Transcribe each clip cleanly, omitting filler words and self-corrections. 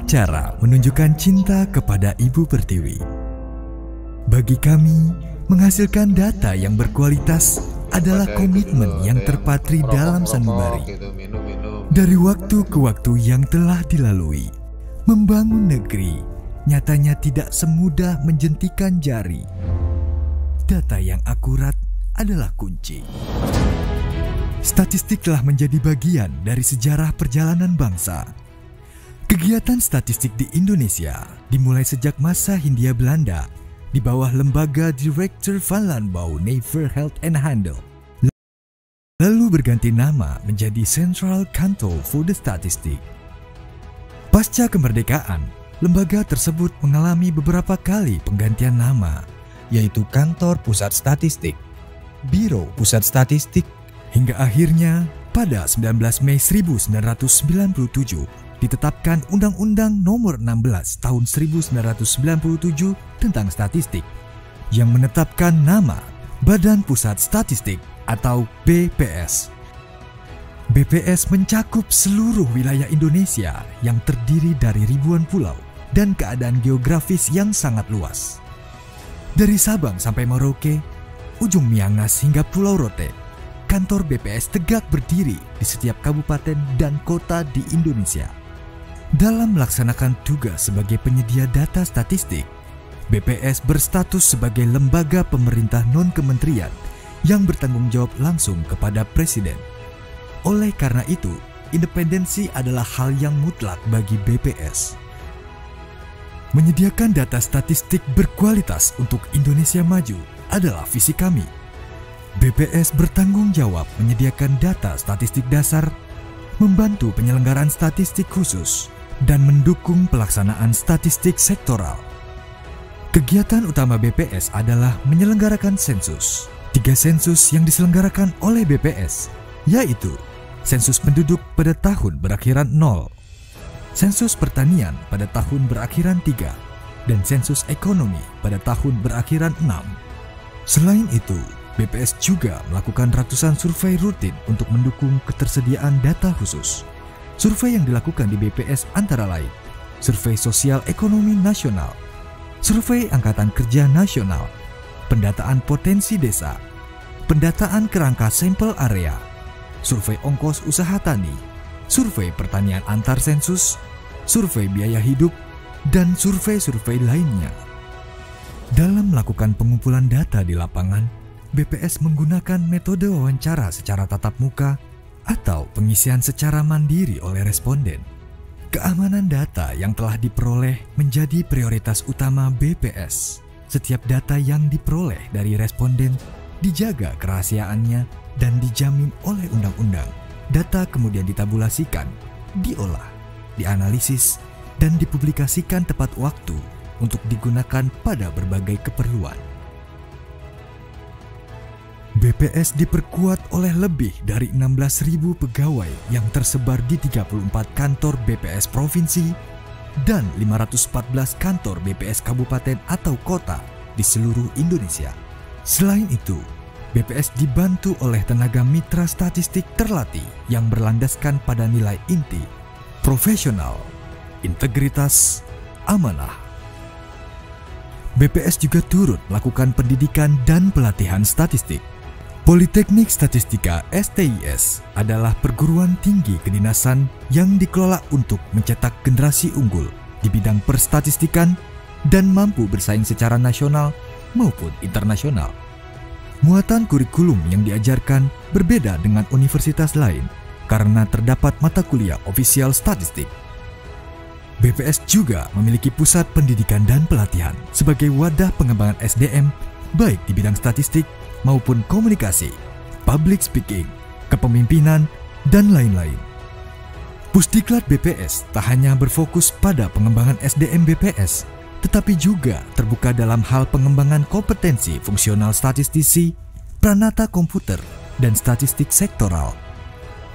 cara menunjukkan cinta kepada Ibu Pertiwi. Bagi kami, menghasilkan data yang berkualitas adalah komitmen yang terpatri dalam sanubari. Dari waktu ke waktu yang telah dilalui, membangun negeri nyatanya tidak semudah menjentikan jari. Data yang akurat adalah kunci. Statistik telah menjadi bagian dari sejarah perjalanan bangsa. Kegiatan statistik di Indonesia dimulai sejak masa Hindia Belanda di bawah lembaga Directeur van Landbouw Nijverheid en Handel. Lalu berganti nama menjadi Central Kantoor voor de Statistiek. Pasca kemerdekaan, lembaga tersebut mengalami beberapa kali penggantian nama, yaitu Kantor Pusat Statistik, Biro Pusat Statistik, hingga akhirnya pada 19 Mei 1997 ditetapkan Undang-Undang Nomor 16 Tahun 1997 tentang Statistik yang menetapkan nama Badan Pusat Statistik atau BPS. BPS mencakup seluruh wilayah Indonesia yang terdiri dari ribuan pulau dan keadaan geografis yang sangat luas. Dari Sabang sampai Merauke, ujung Miangas hingga Pulau Rote, kantor BPS tegak berdiri di setiap kabupaten dan kota di Indonesia. Dalam melaksanakan tugas sebagai penyedia data statistik, BPS berstatus sebagai lembaga pemerintah non-kementerian yang bertanggung jawab langsung kepada Presiden. Oleh karena itu, independensi adalah hal yang mutlak bagi BPS. Menyediakan data statistik berkualitas untuk Indonesia maju adalah visi kami. BPS bertanggung jawab menyediakan data statistik dasar, membantu penyelenggaraan statistik khusus, dan mendukung pelaksanaan statistik sektoral. Kegiatan utama BPS adalah menyelenggarakan sensus. 3 sensus yang diselenggarakan oleh BPS, yaitu sensus penduduk pada tahun berakhiran 0, sensus pertanian pada tahun berakhiran 3, dan sensus ekonomi pada tahun berakhiran 6. Selain itu, BPS juga melakukan ratusan survei rutin untuk mendukung ketersediaan data khusus. Survei yang dilakukan di BPS antara lain Survei Sosial Ekonomi Nasional, Survei Angkatan Kerja Nasional, Pendataan Potensi Desa, Pendataan Kerangka Sampel Area, Survei Ongkos Usaha Tani, Survei Pertanian Antar Sensus, Survei Biaya Hidup, dan survei-survei lainnya. Dalam melakukan pengumpulan data di lapangan, BPS menggunakan metode wawancara secara tatap muka atau pengisian secara mandiri oleh responden. Keamanan data yang telah diperoleh menjadi prioritas utama BPS. Setiap data yang diperoleh dari responden dijaga kerahasiaannya dan dijamin oleh undang-undang. Data kemudian ditabulasikan, diolah, dianalisis, dan dipublikasikan tepat waktu untuk digunakan pada berbagai keperluan. BPS diperkuat oleh lebih dari 16.000 pegawai yang tersebar di 34 kantor BPS provinsi dan 514 kantor BPS kabupaten atau kota di seluruh Indonesia. Selain itu, BPS dibantu oleh tenaga mitra statistik terlatih yang berlandaskan pada nilai inti, profesional, integritas, amanah. BPS juga turut melakukan pendidikan dan pelatihan statistik. Politeknik Statistika (STIS) adalah perguruan tinggi kedinasan yang dikelola untuk mencetak generasi unggul di bidang perstatistikan dan mampu bersaing secara nasional maupun internasional. Muatan kurikulum yang diajarkan berbeda dengan universitas lain karena terdapat mata kuliah ofisial statistik. BPS juga memiliki pusat pendidikan dan pelatihan sebagai wadah pengembangan SDM baik di bidang statistik maupun komunikasi, public speaking, kepemimpinan, dan lain-lain. Pusdiklat BPS tak hanya berfokus pada pengembangan SDM BPS, tetapi juga terbuka dalam hal pengembangan kompetensi fungsional statistisi, pranata komputer, dan statistik sektoral.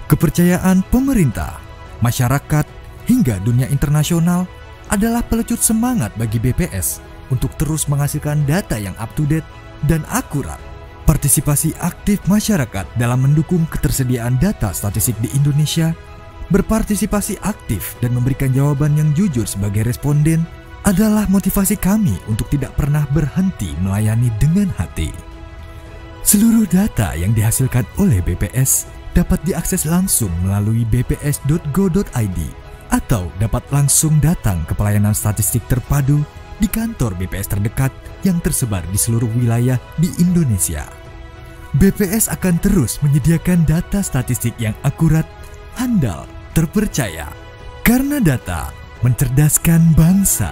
Kepercayaan pemerintah, masyarakat, hingga dunia internasional adalah pelecut semangat bagi BPS untuk terus menghasilkan data yang up-to-date dan akurat. Partisipasi aktif masyarakat dalam mendukung ketersediaan data statistik di Indonesia Berpartisipasi aktif dan memberikan jawaban yang jujur sebagai responden adalah motivasi kami untuk tidak pernah berhenti melayani dengan hati. Seluruh data yang dihasilkan oleh BPS dapat diakses langsung melalui bps.go.id atau dapat langsung datang ke pelayanan statistik terpadu di kantor BPS terdekat yang tersebar di seluruh wilayah di Indonesia. BPS akan terus menyediakan data statistik yang akurat, handal, terpercaya, karena data mencerdaskan bangsa.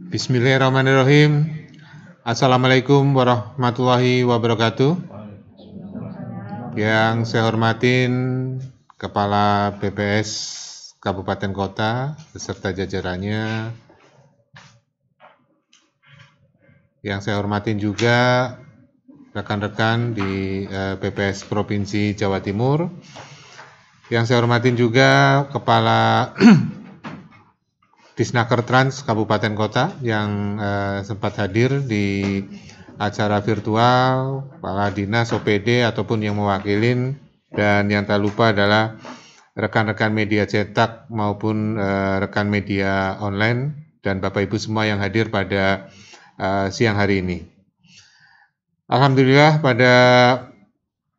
Bismillahirrahmanirrahim. Assalamualaikum warahmatullahi wabarakatuh. Yang saya hormatin Kepala BPS Kabupaten Kota beserta jajarannya. Yang saya hormatin juga rekan-rekan di BPS Provinsi Jawa Timur. Yang saya hormatin juga Kepala Disnaker Trans Kabupaten Kota yang sempat hadir di acara virtual, kepala dinas, OPD ataupun yang mewakilin, dan yang tak lupa adalah rekan-rekan media cetak maupun rekan media online dan Bapak Ibu semua yang hadir pada siang hari ini. Alhamdulillah pada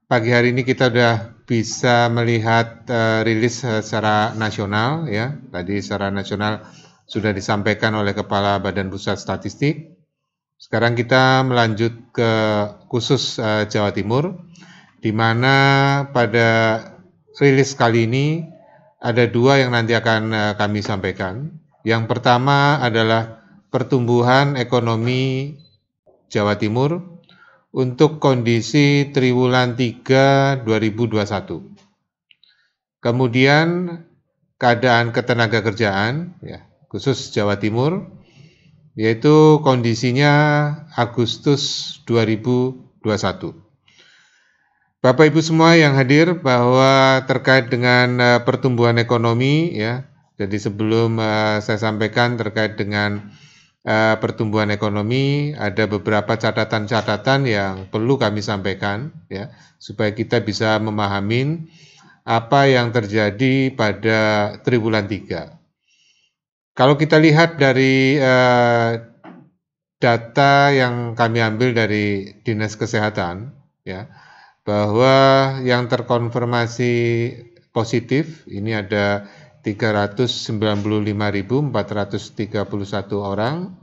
pagi hari ini kita sudah bisa melihat rilis secara nasional ya. Tadi secara nasional sudah disampaikan oleh Kepala Badan Pusat Statistik. Sekarang kita melanjut ke khusus Jawa Timur, di mana pada rilis kali ini ada dua yang nanti akan kami sampaikan. Yang pertama adalah pertumbuhan ekonomi Jawa Timur untuk kondisi triwulan 3 2021. Kemudian keadaan ketenagakerjaan ya, khusus Jawa Timur, yaitu kondisinya Agustus 2021. Bapak Ibu semua yang hadir, bahwa terkait dengan pertumbuhan ekonomi ya, jadi sebelum saya sampaikan terkait dengan pertumbuhan ekonomi, ada beberapa catatan-catatan yang perlu kami sampaikan ya, supaya kita bisa memahami apa yang terjadi pada triwulan 3. Kalau kita lihat dari data yang kami ambil dari Dinas Kesehatan, ya, bahwa yang terkonfirmasi positif ini ada 395.431 orang,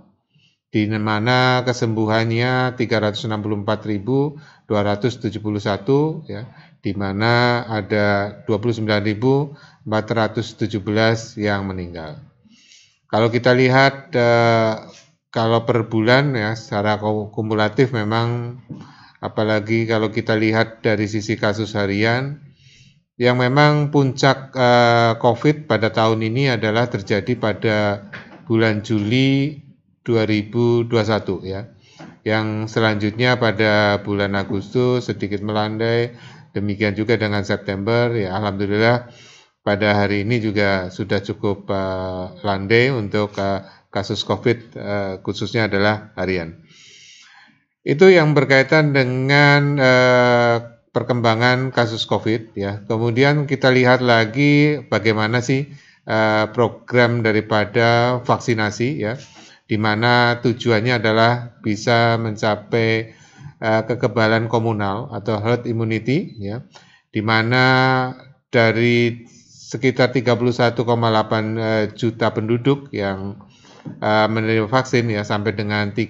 di mana kesembuhannya 364.271, ya, di mana ada 29.417 yang meninggal. Kalau kita lihat kalau per bulan ya secara kumulatif memang, apalagi kalau kita lihat dari sisi kasus harian, yang memang puncak COVID pada tahun ini adalah terjadi pada bulan Juli 2021 ya. Yang selanjutnya pada bulan Agustus sedikit melandai, demikian juga dengan September ya, alhamdulillah pada hari ini juga sudah cukup landai untuk kasus COVID, khususnya adalah harian. Itu yang berkaitan dengan perkembangan kasus COVID ya. Kemudian kita lihat lagi bagaimana sih program daripada vaksinasi ya, di mana tujuannya adalah bisa mencapai kekebalan komunal atau herd immunity ya, di mana dari sekitar 31,8 juta penduduk yang menerima vaksin ya sampai dengan 30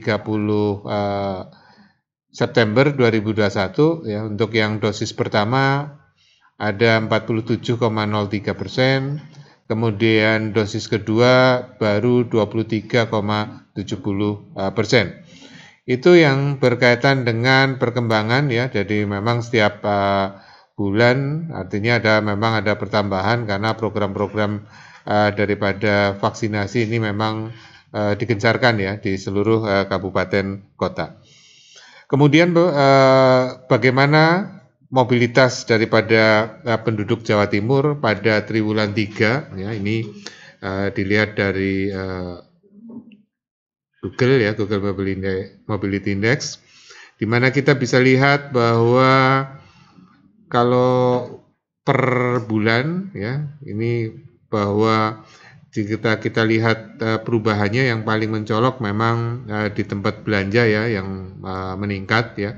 September 2021 ya. Untuk yang dosis pertama ada 47,03%, kemudian dosis kedua baru 23,70%. Itu yang berkaitan dengan perkembangan ya. Jadi memang setiap bulan artinya memang ada pertambahan karena program-program daripada vaksinasi ini memang digencarkan ya di seluruh kabupaten kota. Kemudian bagaimana mobilitas daripada penduduk Jawa Timur pada triwulan 3 ya, ini dilihat dari Google ya, Google Mobility Index, di mana kita bisa lihat bahwa kalau per bulan ya, ini bahwa kita lihat perubahannya yang paling mencolok memang di tempat belanja ya yang meningkat ya,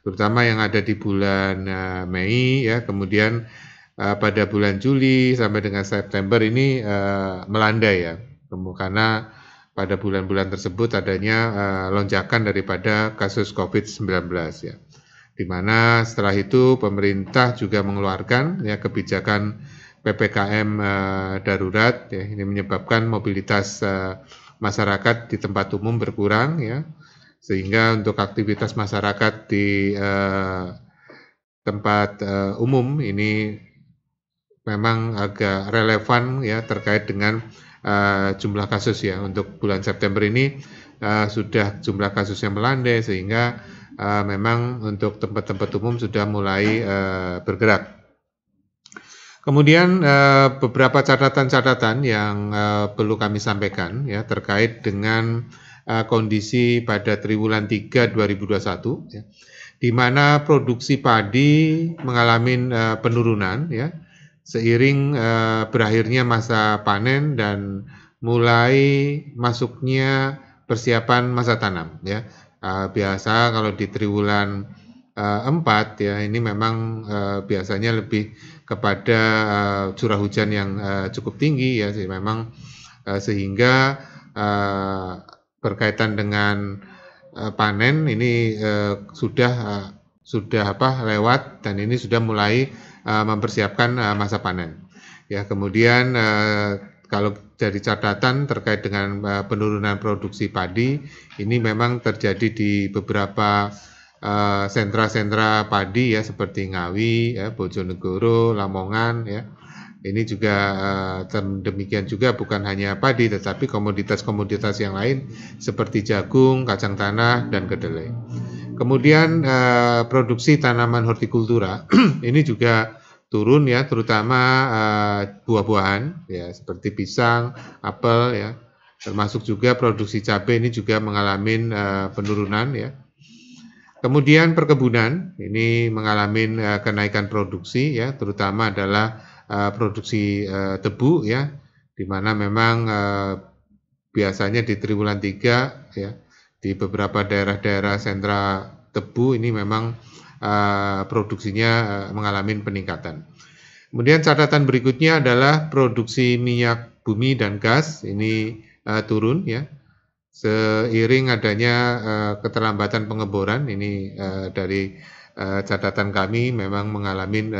terutama yang ada di bulan Mei ya, kemudian pada bulan Juli sampai dengan September ini melandai ya, karena pada bulan-bulan tersebut adanya lonjakan daripada kasus COVID-19 ya, di mana setelah itu pemerintah juga mengeluarkan ya kebijakan PPKM darurat ya, ini menyebabkan mobilitas masyarakat di tempat umum berkurang ya, sehingga untuk aktivitas masyarakat di tempat umum ini memang agak relevan ya terkait dengan jumlah kasus ya. Untuk bulan September ini sudah jumlah kasusnya melandai, sehingga memang untuk tempat-tempat umum sudah mulai bergerak. Kemudian beberapa catatan-catatan yang perlu kami sampaikan ya terkait dengan kondisi pada triwulan 3 2021 ya, di mana produksi padi mengalami penurunan ya seiring berakhirnya masa panen dan mulai masuknya persiapan masa tanam ya. Biasa kalau di triwulan 4 ya, ini memang biasanya lebih kepada curah hujan yang cukup tinggi ya, memang sehingga berkaitan dengan panen ini sudah lewat, dan ini sudah mulai mempersiapkan masa panen ya. Kemudian kalau dari catatan terkait dengan penurunan produksi padi, ini memang terjadi di beberapa sentra-sentra padi ya, seperti Ngawi, ya, Bojonegoro, Lamongan ya. Ini juga demikian juga bukan hanya padi, tetapi komoditas-komoditas yang lain seperti jagung, kacang tanah, dan kedelai. Kemudian produksi tanaman hortikultura ini juga turun ya, terutama buah-buahan ya seperti pisang, apel ya. Termasuk juga produksi cabai ini juga mengalami penurunan ya. Kemudian perkebunan ini mengalami kenaikan produksi ya, terutama adalah produksi tebu ya, di mana memang biasanya di triwulan 3 ya, di beberapa daerah-daerah sentra tebu ini memang produksinya mengalami peningkatan. Kemudian catatan berikutnya adalah produksi minyak bumi dan gas ini turun ya, seiring adanya keterlambatan pengeboran. Ini dari catatan kami memang mengalami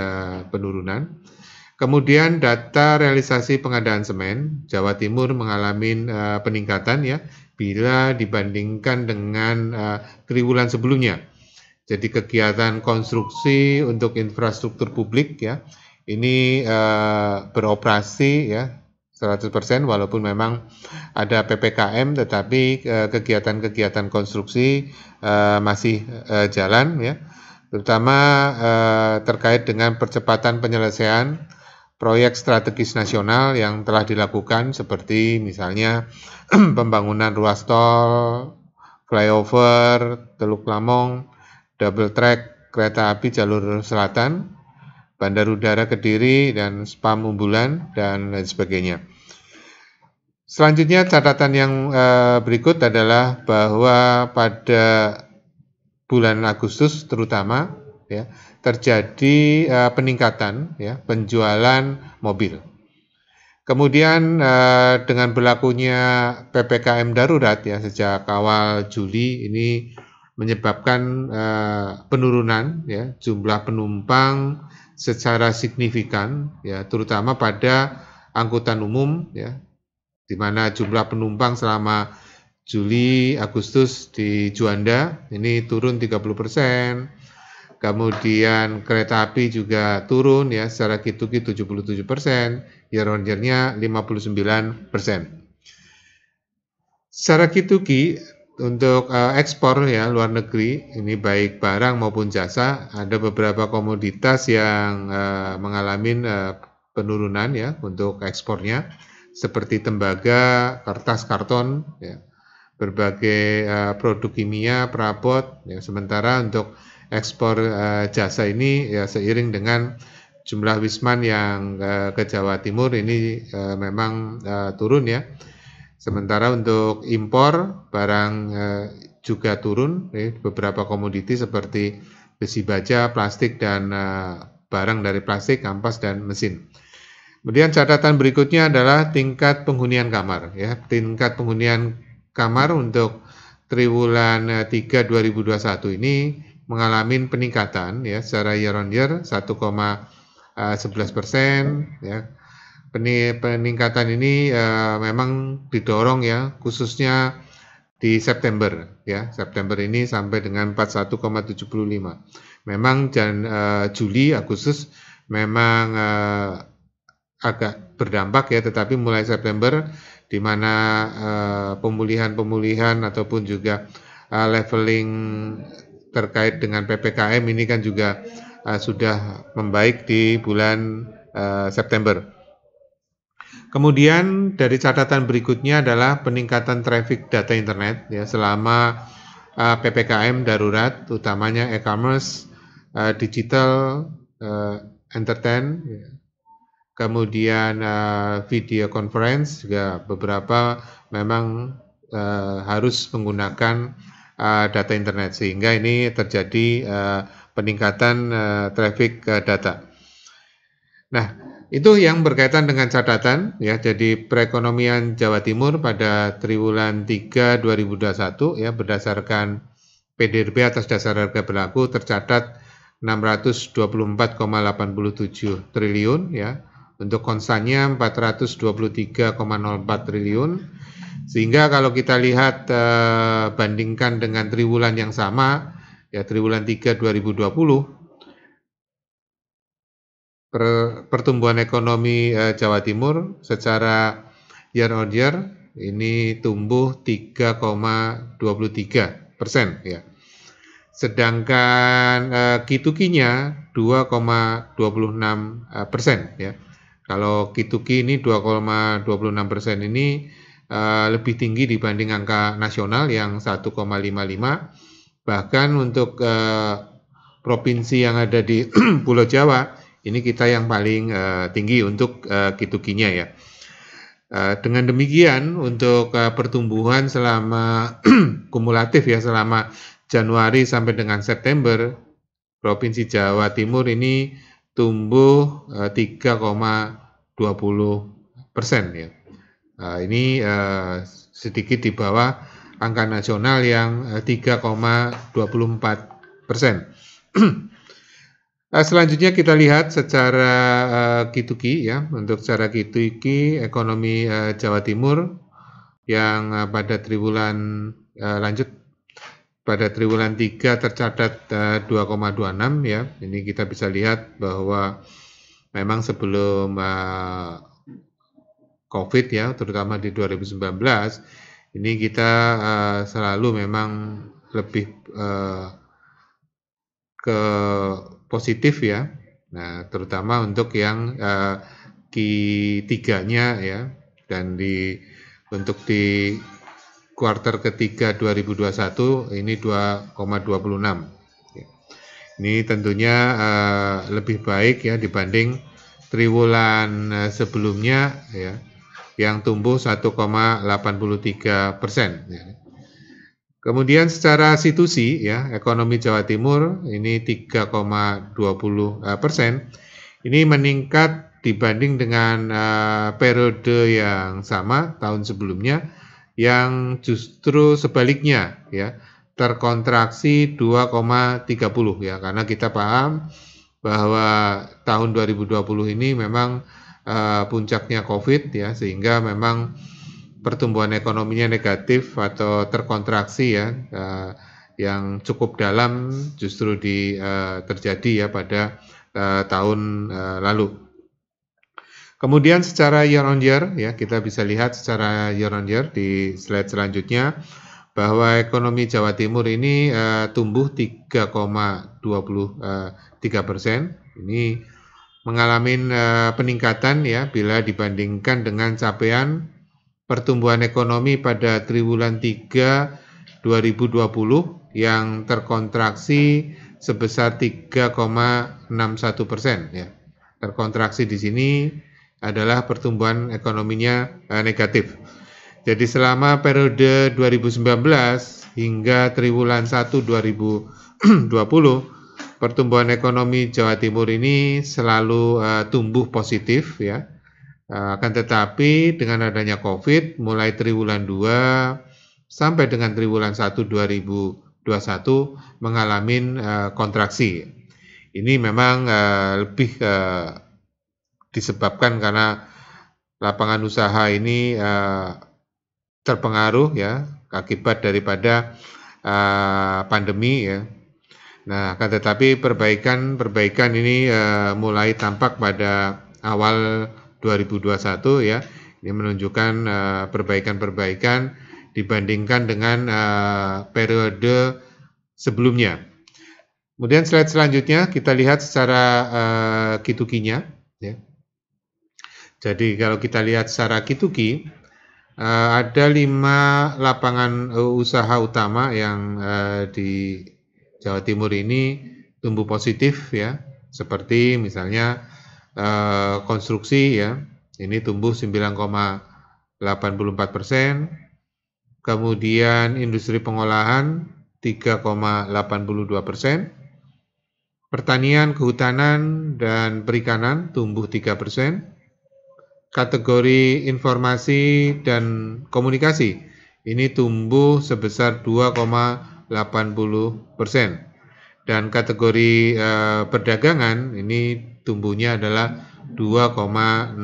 penurunan. Kemudian data realisasi pengadaan semen Jawa Timur mengalami peningkatan ya bila dibandingkan dengan triwulan sebelumnya. Jadi kegiatan konstruksi untuk infrastruktur publik ya ini beroperasi ya 100%, walaupun memang ada PPKM, tetapi kegiatan-kegiatan konstruksi masih jalan ya, terutama terkait dengan percepatan penyelesaian proyek strategis nasional yang telah dilakukan, seperti misalnya pembangunan ruas tol, flyover, Teluk Lamong, double track kereta api jalur selatan, Bandar Udara Kediri, dan Spam Umbulan, dan lain sebagainya. Selanjutnya catatan yang berikut adalah bahwa pada bulan Agustus terutama ya terjadi peningkatan ya penjualan mobil. Kemudian dengan berlakunya PPKM darurat ya sejak awal Juli ini menyebabkan penurunan ya jumlah penumpang secara signifikan ya, terutama pada angkutan umum ya, di mana jumlah penumpang selama Juli Agustus di Juanda ini turun 30%, Kemudian kereta api juga turun ya secara Q2Q 77%, year on year-nya 59%. Secara Q2Q untuk ekspor ya luar negeri, ini baik barang maupun jasa, ada beberapa komoditas yang mengalami penurunan ya untuk ekspornya, seperti tembaga, kertas, karton, ya, berbagai produk kimia, perabot. Ya, sementara untuk ekspor jasa ini ya seiring dengan jumlah wisman yang ke Jawa Timur ini memang turun ya. Sementara untuk impor barang juga turun, beberapa komoditi seperti besi baja, plastik, dan barang dari plastik, kampas, dan mesin. Kemudian catatan berikutnya adalah tingkat penghunian kamar. Ya, tingkat penghunian kamar untuk triwulan 3 2021 ini mengalami peningkatan ya secara year on year 1,11%. Ya. Peningkatan ini memang didorong ya khususnya di September ya. September ini sampai dengan 41,75. Memang Juli, Agustus memang agak berdampak ya, tetapi mulai September di mana pemulihan ataupun juga leveling terkait dengan PPKM ini kan juga sudah membaik di bulan September. Kemudian dari catatan berikutnya adalah peningkatan traffic data internet ya selama PPKM darurat, utamanya e-commerce, digital, entertain, ya. Kemudian video conference juga beberapa memang harus menggunakan data internet, sehingga ini terjadi peningkatan traffic data. Nah, itu yang berkaitan dengan catatan ya. Jadi perekonomian Jawa Timur pada triwulan 3 2021 ya berdasarkan PDRB atas dasar harga berlaku tercatat 624,87 triliun ya. Untuk konstannya 423,04 triliun. Sehingga kalau kita lihat bandingkan dengan triwulan yang sama ya triwulan 3 2020, pertumbuhan ekonomi Jawa Timur secara year on year ini tumbuh 3,23% ya. Sedangkan Q2Q-nya 2,26% ya. Kalau Q2Q ini 2,26% ini lebih tinggi dibanding angka nasional yang 1,55. Bahkan untuk provinsi yang ada di Pulau Jawa ini kita yang paling tinggi untuk Q2Q-nya ya. Dengan demikian untuk pertumbuhan selama kumulatif ya selama Januari sampai dengan September, Provinsi Jawa Timur ini tumbuh 3,20% ya. Ini sedikit di bawah angka nasional yang 3,24%. Selanjutnya kita lihat secara Q2Q ya. Untuk secara Q2Q ekonomi Jawa Timur yang pada triwulan pada triwulan 3 tercatat 2,26 ya. Ini kita bisa lihat bahwa memang sebelum COVID ya, terutama di 2019, ini kita selalu memang lebih ke positif ya. Nah, terutama untuk yang Q3-nya ya, dan untuk di kuartal ketiga 2021 ini 2,26. Ini tentunya lebih baik ya dibanding triwulan sebelumnya ya yang tumbuh 1,83%. Ya. Kemudian secara situasi ya ekonomi Jawa Timur ini 3,20%. Ini meningkat dibanding dengan periode yang sama tahun sebelumnya yang justru sebaliknya ya terkontraksi 2,30 ya, karena kita paham bahwa tahun 2020 ini memang puncaknya COVID ya, sehingga memang pertumbuhan ekonominya negatif atau terkontraksi ya yang cukup dalam justru terjadi ya pada tahun lalu. Kemudian secara year on year ya, kita bisa lihat secara year on year di slide selanjutnya bahwa ekonomi Jawa Timur ini tumbuh 3,23%. Ini mengalami peningkatan ya bila dibandingkan dengan capaian pertumbuhan ekonomi pada triwulan 3 2020 yang terkontraksi sebesar 3,61% ya. Terkontraksi di sini adalah pertumbuhan ekonominya negatif. Jadi selama periode 2019 hingga triwulan 1 2020, pertumbuhan ekonomi Jawa Timur ini selalu tumbuh positif ya. Akan tetapi dengan adanya COVID mulai triwulan 2 sampai dengan triwulan 1 2021 mengalami kontraksi. Ini memang lebih disebabkan karena lapangan usaha ini terpengaruh ya akibat daripada pandemi ya. Nah, akan tetapi perbaikan ini mulai tampak pada awal 2021 ya. Ini menunjukkan perbaikan-perbaikan dibandingkan dengan periode sebelumnya. Kemudian slide selanjutnya kita lihat secara Q2Q-nya ya. Jadi kalau kita lihat secara Q2Q, ada 5 lapangan usaha utama yang di Jawa Timur ini tumbuh positif ya, seperti misalnya konstruksi ya, ini tumbuh 9,84%, kemudian industri pengolahan 3,82%, pertanian, kehutanan, dan perikanan tumbuh 3%, kategori informasi dan komunikasi ini tumbuh sebesar 2,80%, dan kategori perdagangan ini tumbuhnya adalah 2,08%.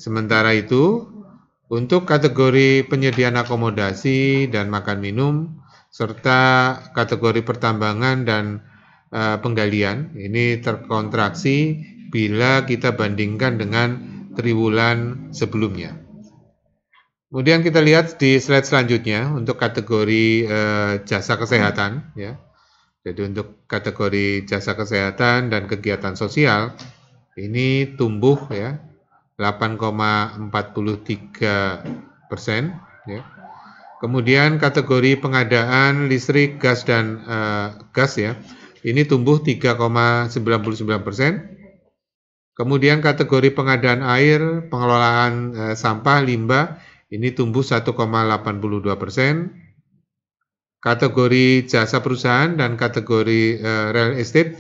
Sementara itu untuk kategori penyediaan akomodasi dan makan minum serta kategori pertambangan dan penggalian ini terkontraksi bila kita bandingkan dengan triwulan sebelumnya. Kemudian kita lihat di slide selanjutnya untuk kategori jasa kesehatan ya. Jadi untuk kategori jasa kesehatan dan kegiatan sosial ini tumbuh ya 8,43% ya. Kemudian kategori pengadaan listrik, gas dan gas ya, ini tumbuh 3,99%. Kemudian kategori pengadaan air, pengelolaan sampah, limbah, ini tumbuh 1,82%. Kategori jasa perusahaan dan kategori real estate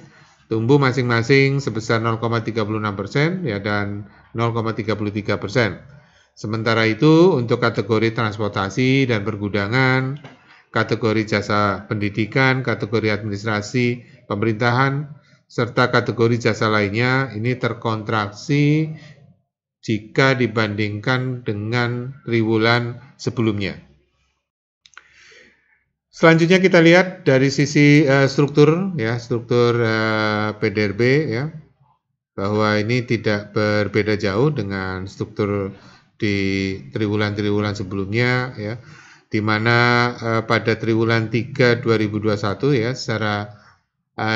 tumbuh masing-masing sebesar 0,36% ya dan 0,33%. Sementara itu untuk kategori transportasi dan pergudangan, kategori jasa pendidikan, kategori administrasi pemerintahan, serta kategori jasa lainnya ini terkontraksi jika dibandingkan dengan triwulan sebelumnya. Selanjutnya kita lihat dari sisi struktur ya, struktur PDRB ya, bahwa ini tidak berbeda jauh dengan struktur di triwulan-triwulan sebelumnya ya, di mana pada triwulan 3 2021 ya secara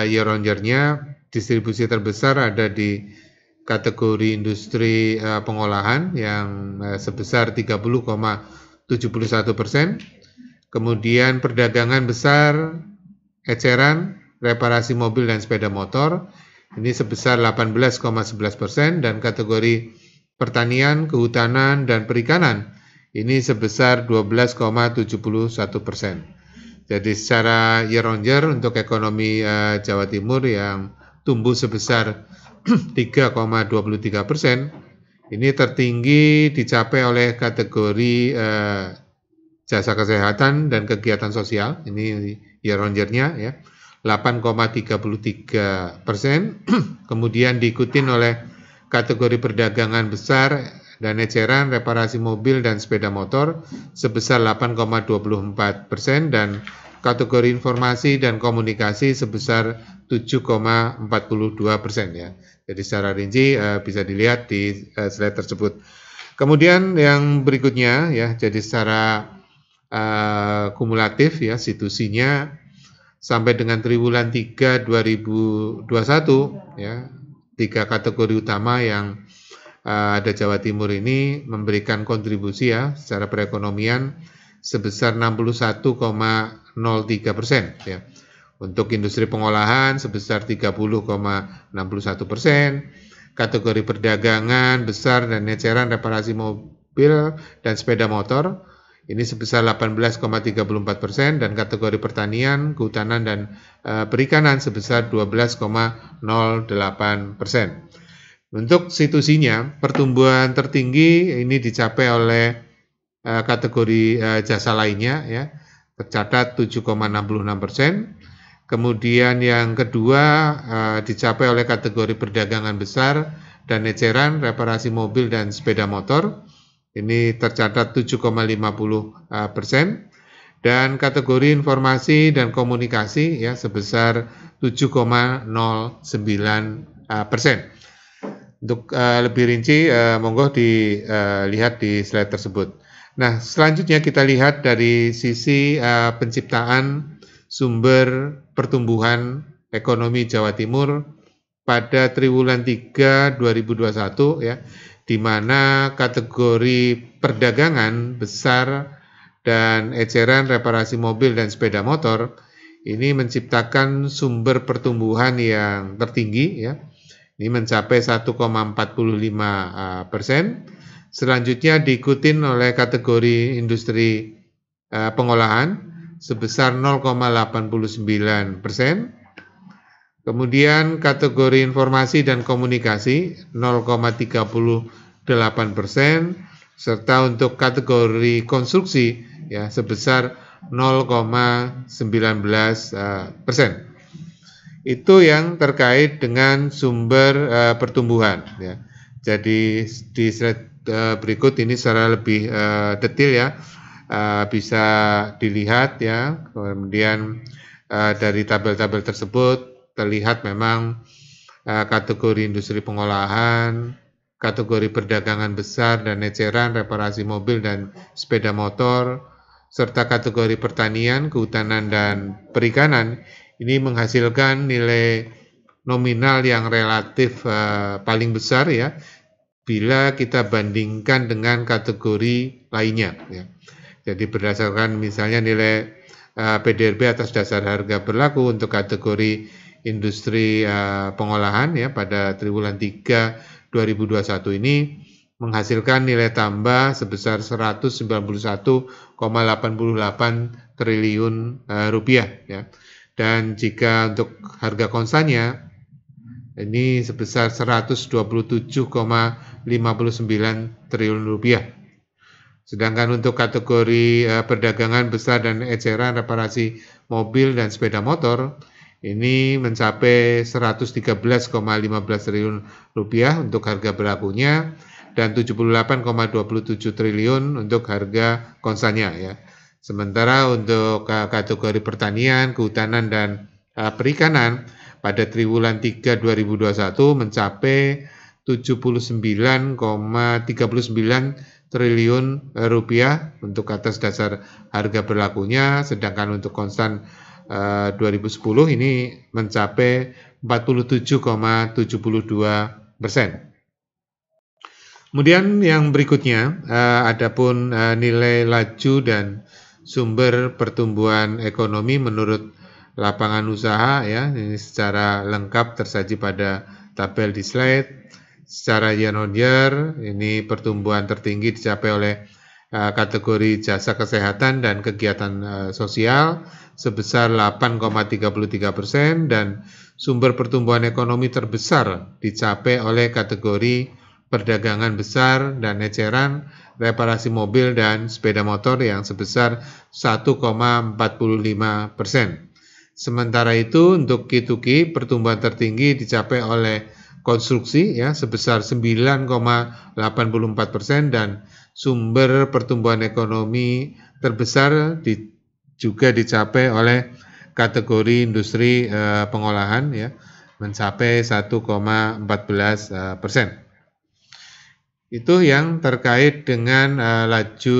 year on year-nya distribusi terbesar ada di kategori industri pengolahan yang sebesar 30,71%, kemudian perdagangan besar, eceran, reparasi mobil dan sepeda motor ini sebesar 18,11%, dan kategori pertanian, kehutanan dan perikanan ini sebesar 12,71%. Jadi secara year on year untuk ekonomi Jawa Timur yang tumbuh sebesar 3,23%, ini tertinggi dicapai oleh kategori jasa kesehatan dan kegiatan sosial, ini year on year-nya ya, 8,33%, kemudian diikuti oleh kategori perdagangan besar dan eceran reparasi mobil dan sepeda motor sebesar 8,24% dan kategori informasi dan komunikasi sebesar 7,42% ya. Jadi secara rinci bisa dilihat di slide tersebut. Kemudian yang berikutnya ya, jadi secara kumulatif ya, situsinya sampai dengan triwulan 3 2021 ya, 3 kategori utama yang ada Jawa Timur ini memberikan kontribusi ya secara perekonomian sebesar 61,03% ya. Untuk industri pengolahan sebesar 30,61%, kategori perdagangan besar dan eceran reparasi mobil dan sepeda motor ini sebesar 18,34% dan kategori pertanian, kehutanan dan perikanan sebesar 12,08%. Untuk situsinya, pertumbuhan tertinggi ini dicapai oleh kategori jasa lainnya ya, tercatat 7,66%. Kemudian yang kedua dicapai oleh kategori perdagangan besar dan eceran reparasi mobil dan sepeda motor. Ini tercatat 7,50%. Dan kategori informasi dan komunikasi ya sebesar 7,09%. Untuk lebih rinci, monggo dilihat di slide tersebut. Nah, selanjutnya kita lihat dari sisi penciptaan sumber pertumbuhan ekonomi Jawa Timur pada triwulan 3 2021 ya, di mana kategori perdagangan besar dan eceran reparasi mobil dan sepeda motor ini menciptakan sumber pertumbuhan yang tertinggi ya. Ini mencapai 1,45%. Selanjutnya diikuti oleh kategori industri pengolahan sebesar 0,89%. Kemudian kategori informasi dan komunikasi 0,38%, serta untuk kategori konstruksi ya sebesar 0,19%. Itu yang terkait dengan sumber pertumbuhan ya. Jadi di slide berikut ini secara lebih detail ya bisa dilihat ya. Kemudian dari tabel-tabel tersebut terlihat memang kategori industri pengolahan, kategori perdagangan besar dan eceran reparasi mobil dan sepeda motor, serta kategori pertanian, kehutanan dan perikanan ini menghasilkan nilai nominal yang relatif paling besar ya bila kita bandingkan dengan kategori lainnya ya. Jadi berdasarkan misalnya nilai PDRB atas dasar harga berlaku untuk kategori industri pengolahan ya pada triwulan 3 2021 ini menghasilkan nilai tambah sebesar 191,88 triliun rupiah ya. Dan jika untuk harga konsannya ini sebesar 127,59 triliun rupiah. Sedangkan untuk kategori perdagangan besar dan eceran reparasi mobil dan sepeda motor ini mencapai 113,15 triliun rupiah untuk harga berlakunya dan 78,27 triliun untuk harga konsannya ya. Sementara untuk kategori pertanian, kehutanan dan perikanan pada triwulan 3 2021 mencapai 79,39 triliun rupiah untuk atas dasar harga berlakunya, sedangkan untuk konstan 2010 ini mencapai 47,72%. Kemudian yang berikutnya adapun nilai laju dan sumber pertumbuhan ekonomi menurut lapangan usaha ya, ini secara lengkap tersaji pada tabel di slide. Secara year on year ini pertumbuhan tertinggi dicapai oleh kategori jasa kesehatan dan kegiatan sosial sebesar 8,33% dan sumber pertumbuhan ekonomi terbesar dicapai oleh kategori perdagangan besar dan eceran reparasi mobil dan sepeda motor yang sebesar 1,45%. Sementara itu untuk Q2Q pertumbuhan tertinggi dicapai oleh konstruksi ya sebesar 9,84% dan sumber pertumbuhan ekonomi terbesar juga dicapai oleh kategori industri pengolahan ya mencapai 1,14%. Itu yang terkait dengan laju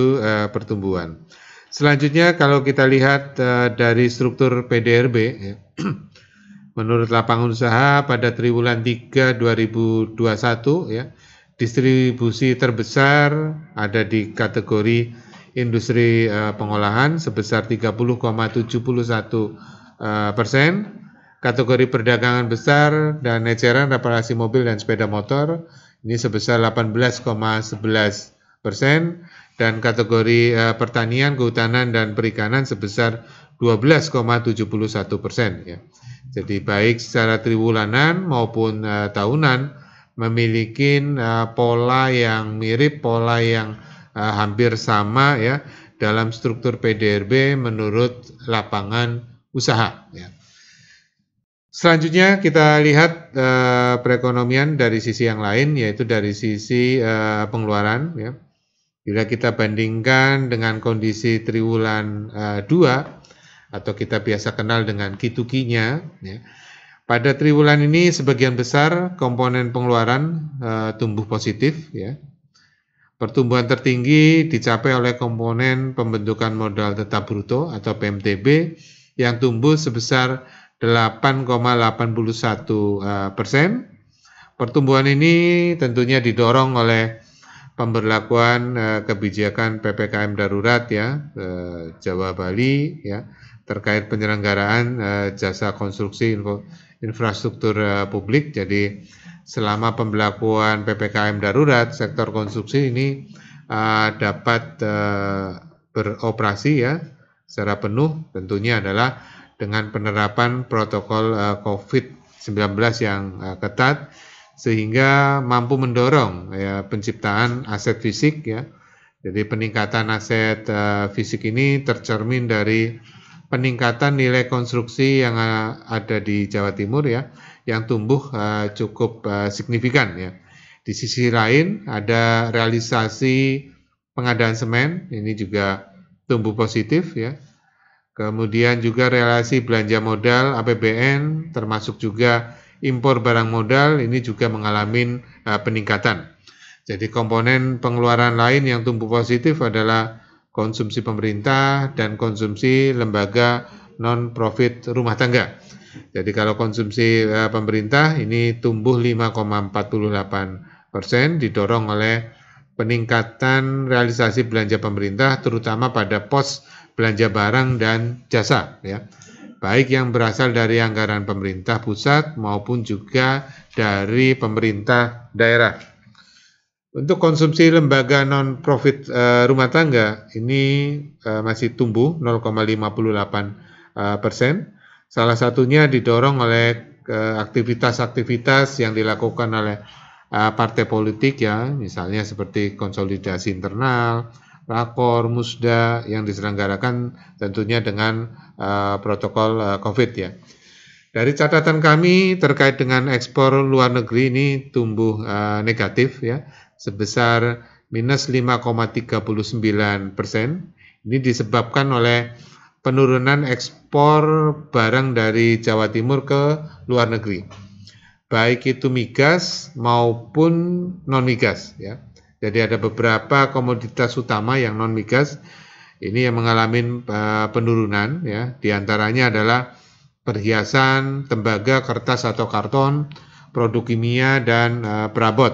pertumbuhan. Selanjutnya kalau kita lihat dari struktur PDRB ya, menurut lapangan usaha pada triwulan 3 2021 ya, distribusi terbesar ada di kategori industri pengolahan sebesar 30,71%, kategori perdagangan besar dan eceran reparasi mobil dan sepeda motor ini sebesar 18,11%, dan kategori pertanian, kehutanan dan perikanan sebesar 12,71% ya. Jadi baik secara triwulanan maupun tahunan memiliki pola yang mirip, pola yang hampir sama ya dalam struktur PDRB menurut lapangan usaha ya. Selanjutnya kita lihat perekonomian dari sisi yang lain, yaitu dari sisi pengeluaran ya. Bila kita bandingkan dengan kondisi triwulan 2 atau kita biasa kenal dengan Q2-nya ya. Pada triwulan ini sebagian besar komponen pengeluaran tumbuh positif ya. Pertumbuhan tertinggi dicapai oleh komponen pembentukan modal tetap bruto atau PMTB yang tumbuh sebesar 8,81%. Pertumbuhan ini tentunya didorong oleh pemberlakuan kebijakan PPKM darurat ya Jawa Bali ya terkait penyelenggaraan jasa konstruksi infrastruktur publik. Jadi selama pemberlakuan PPKM darurat sektor konstruksi ini dapat beroperasi ya secara penuh, tentunya adalah dengan penerapan protokol COVID-19 yang ketat sehingga mampu mendorong ya, penciptaan aset fisik ya. Jadi peningkatan aset fisik ini tercermin dari peningkatan nilai konstruksi yang ada di Jawa Timur ya yang tumbuh cukup signifikan ya. Di sisi lain ada realisasi pengadaan semen ini juga tumbuh positif ya. Kemudian juga relasi belanja modal APBN termasuk juga impor barang modal ini juga mengalami peningkatan. Jadi komponen pengeluaran lain yang tumbuh positif adalah konsumsi pemerintah dan konsumsi lembaga non-profit rumah tangga. Jadi kalau konsumsi pemerintah ini tumbuh 5,48% didorong oleh peningkatan realisasi belanja pemerintah terutama pada pos belanja barang dan jasa ya. Baik yang berasal dari anggaran pemerintah pusat maupun juga dari pemerintah daerah. Untuk konsumsi lembaga non-profit rumah tangga ini masih tumbuh 0,58%. Salah satunya didorong oleh aktivitas-aktivitas yang dilakukan oleh partai politik ya, misalnya seperti konsolidasi internal, rakor, musda yang diselenggarakan tentunya dengan protokol COVID ya. Dari catatan kami terkait dengan ekspor luar negeri ini tumbuh negatif ya sebesar minus 5,39%. Ini disebabkan oleh penurunan ekspor barang dari Jawa Timur ke luar negeri, baik itu migas maupun non migas ya. Jadi ada beberapa komoditas utama yang non migas ini yang mengalami penurunan ya. Di antaranya adalah perhiasan, tembaga, kertas atau karton, produk kimia dan perabot.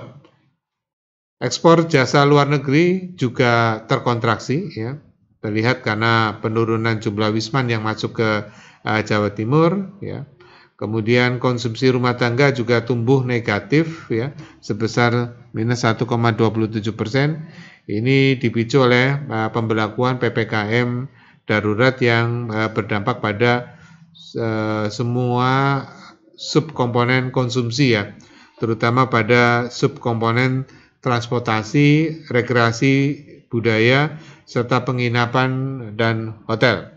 Ekspor jasa luar negeri juga terkontraksi ya. Terlihat karena penurunan jumlah wisman yang masuk ke Jawa Timur ya. Kemudian konsumsi rumah tangga juga tumbuh negatif ya sebesar minus 1,27%. Ini dipicu oleh pemberlakuan PPKM darurat yang berdampak pada semua subkomponen konsumsi ya, terutama pada subkomponen transportasi, rekreasi, budaya, serta penginapan dan hotel.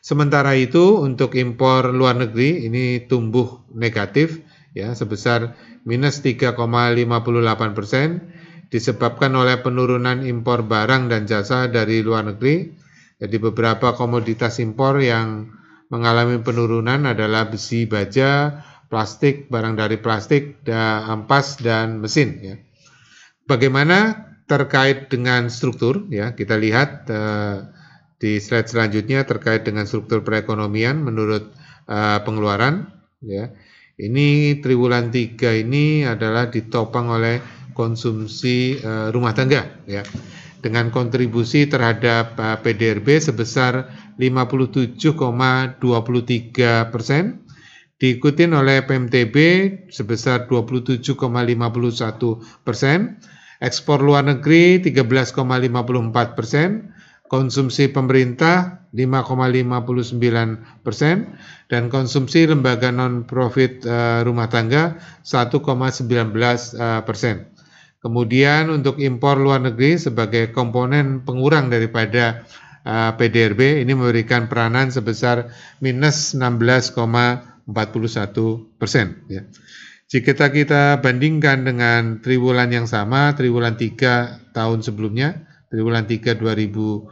Sementara itu untuk impor luar negeri ini tumbuh negatif ya sebesar minus 3,58% disebabkan oleh penurunan impor barang dan jasa dari luar negeri. Jadi beberapa komoditas impor yang mengalami penurunan adalah besi baja, plastik, barang dari plastik, ampas dan mesin ya. Bagaimana terkait dengan struktur ya, kita lihat di slide selanjutnya terkait dengan struktur perekonomian menurut pengeluaran ya. Ini triwulan 3 ini adalah ditopang oleh konsumsi rumah tangga ya. Dengan kontribusi terhadap PDRB sebesar 57,23%, diikuti oleh PMTB sebesar 27,51%, ekspor luar negeri 13,54%, konsumsi pemerintah 5,59%, dan konsumsi lembaga non-profit rumah tangga 1,19%. Kemudian untuk impor luar negeri sebagai komponen pengurang daripada PDRB ini memberikan peranan sebesar minus 16,41%. Ya. Jika kita bandingkan dengan triwulan yang sama, triwulan 3 tahun sebelumnya, triwulan 3 2020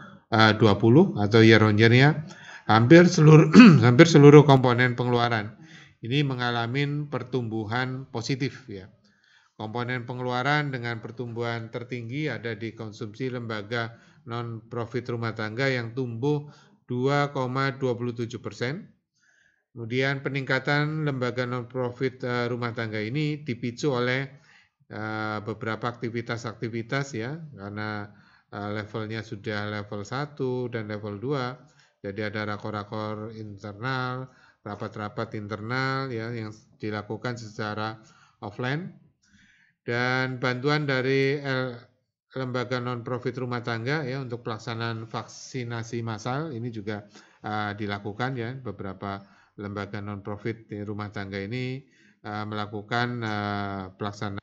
atau year on year-nya, hampir seluruh komponen pengeluaran ini mengalami pertumbuhan positif ya. Komponen pengeluaran dengan pertumbuhan tertinggi ada di konsumsi lembaga non-profit rumah tangga yang tumbuh 2,27%. Kemudian peningkatan lembaga non-profit rumah tangga ini dipicu oleh beberapa aktivitas-aktivitas ya, karena levelnya sudah level 1 dan level 2. Jadi ada rakor-rakor internal, rapat-rapat internal ya yang dilakukan secara offline. Dan bantuan dari lembaga non-profit rumah tangga ya untuk pelaksanaan vaksinasi massal ini juga dilakukan ya. Beberapa lembaga non-profit di rumah tangga ini melakukan pelaksanaan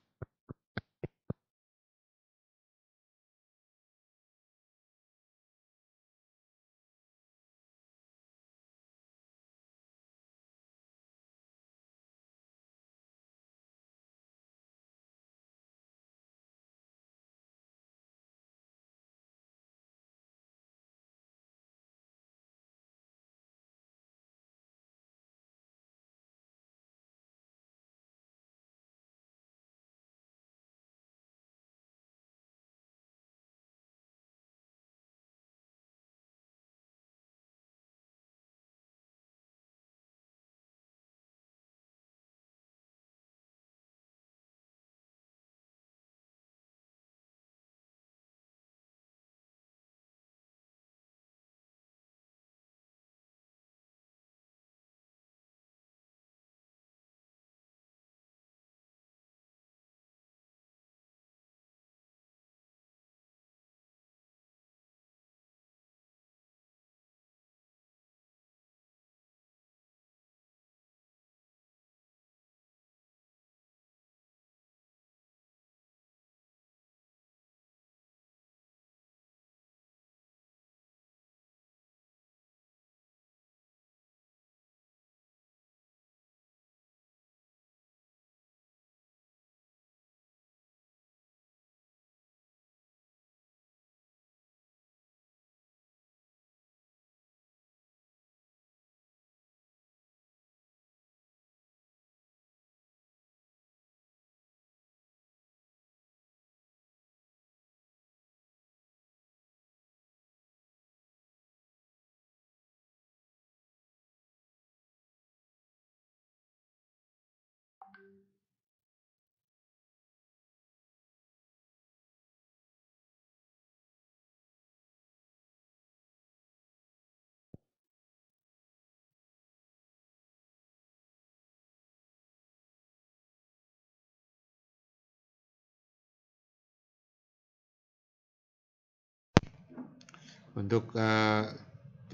untuk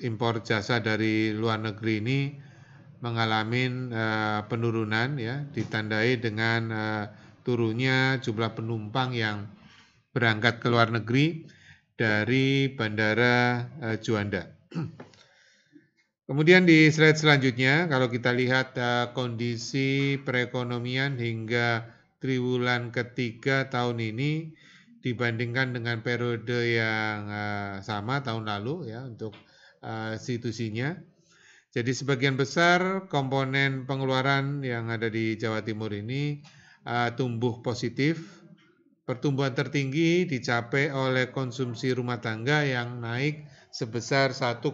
impor jasa dari luar negeri ini mengalami penurunan ya, ditandai dengan turunnya jumlah penumpang yang berangkat ke luar negeri dari Bandara Juanda. Kemudian di slide selanjutnya, kalau kita lihat kondisi perekonomian hingga triwulan ketiga tahun ini dibandingkan dengan periode yang sama tahun lalu ya untuk situsinya. Jadi sebagian besar komponen pengeluaran yang ada di Jawa Timur ini tumbuh positif. Pertumbuhan tertinggi dicapai oleh konsumsi rumah tangga yang naik sebesar 1,57%.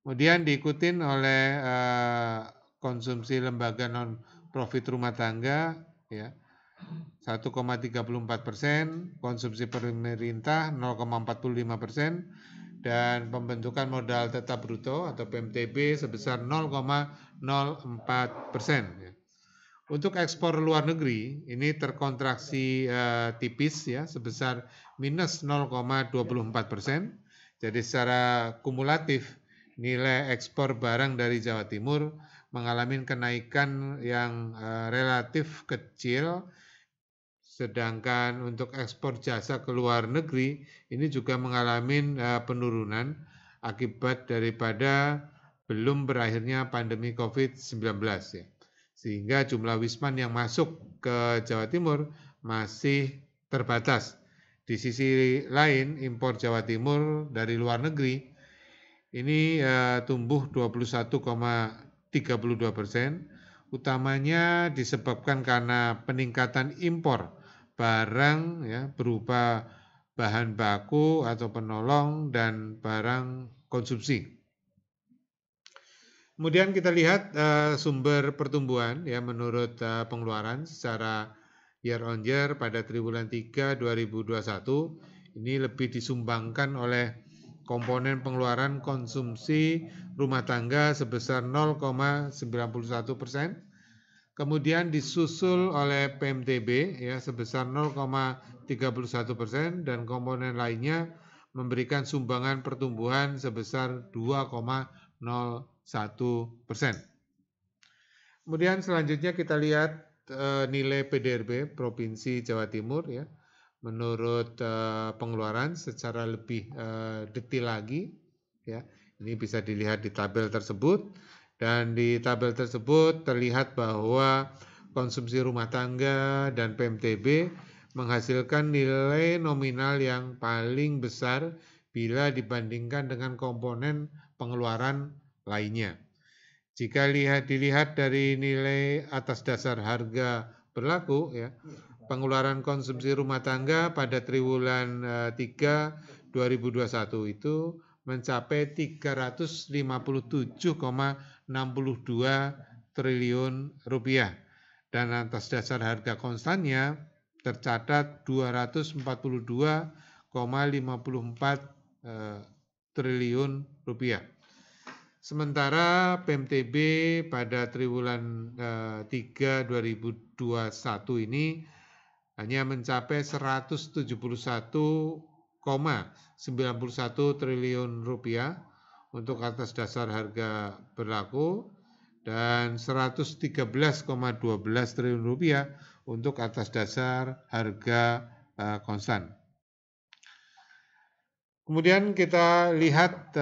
Kemudian diikuti oleh konsumsi lembaga non-profit rumah tangga ya 1,34%, konsumsi pemerintah 0,45%, dan pembentukan modal tetap bruto atau PMTB sebesar 0,04%. Untuk ekspor luar negeri ini terkontraksi tipis ya sebesar minus 0,24%. Jadi secara kumulatif nilai ekspor barang dari Jawa Timur mengalami kenaikan yang relatif kecil, sedangkan untuk ekspor jasa ke luar negeri ini juga mengalami penurunan akibat daripada belum berakhirnya pandemi COVID-19 ya. Sehingga jumlah wisman yang masuk ke Jawa Timur masih terbatas. Di sisi lain, impor Jawa Timur dari luar negeri ini tumbuh 21,32%, utamanya disebabkan karena peningkatan impor barang ya berupa bahan baku atau penolong dan barang konsumsi. Kemudian kita lihat sumber pertumbuhan ya menurut pengeluaran secara year on year pada triwulan 3 2021 ini lebih disumbangkan oleh komponen pengeluaran konsumsi rumah tangga sebesar 0,91%, kemudian disusul oleh PMTB ya sebesar 0,31% dan komponen lainnya memberikan sumbangan pertumbuhan sebesar 2,01%. Kemudian selanjutnya kita lihat nilai PDRB Provinsi Jawa Timur ya. Menurut pengeluaran secara lebih detail lagi ya. Ini bisa dilihat di tabel tersebut, dan di tabel tersebut terlihat bahwa konsumsi rumah tangga dan PMTB menghasilkan nilai nominal yang paling besar bila dibandingkan dengan komponen pengeluaran lainnya. Jika dilihat dari nilai atas dasar harga berlaku ya, pengeluaran konsumsi rumah tangga pada triwulan 3 2021 itu mencapai 357,62 triliun rupiah, dan atas dasar harga konstannya tercatat 242,54 triliun rupiah. Sementara PMTB pada triwulan 3 2021 ini hanya mencapai 171,91 triliun rupiah untuk atas dasar harga berlaku dan 113,12 triliun rupiah untuk atas dasar harga konstan. Kemudian kita lihat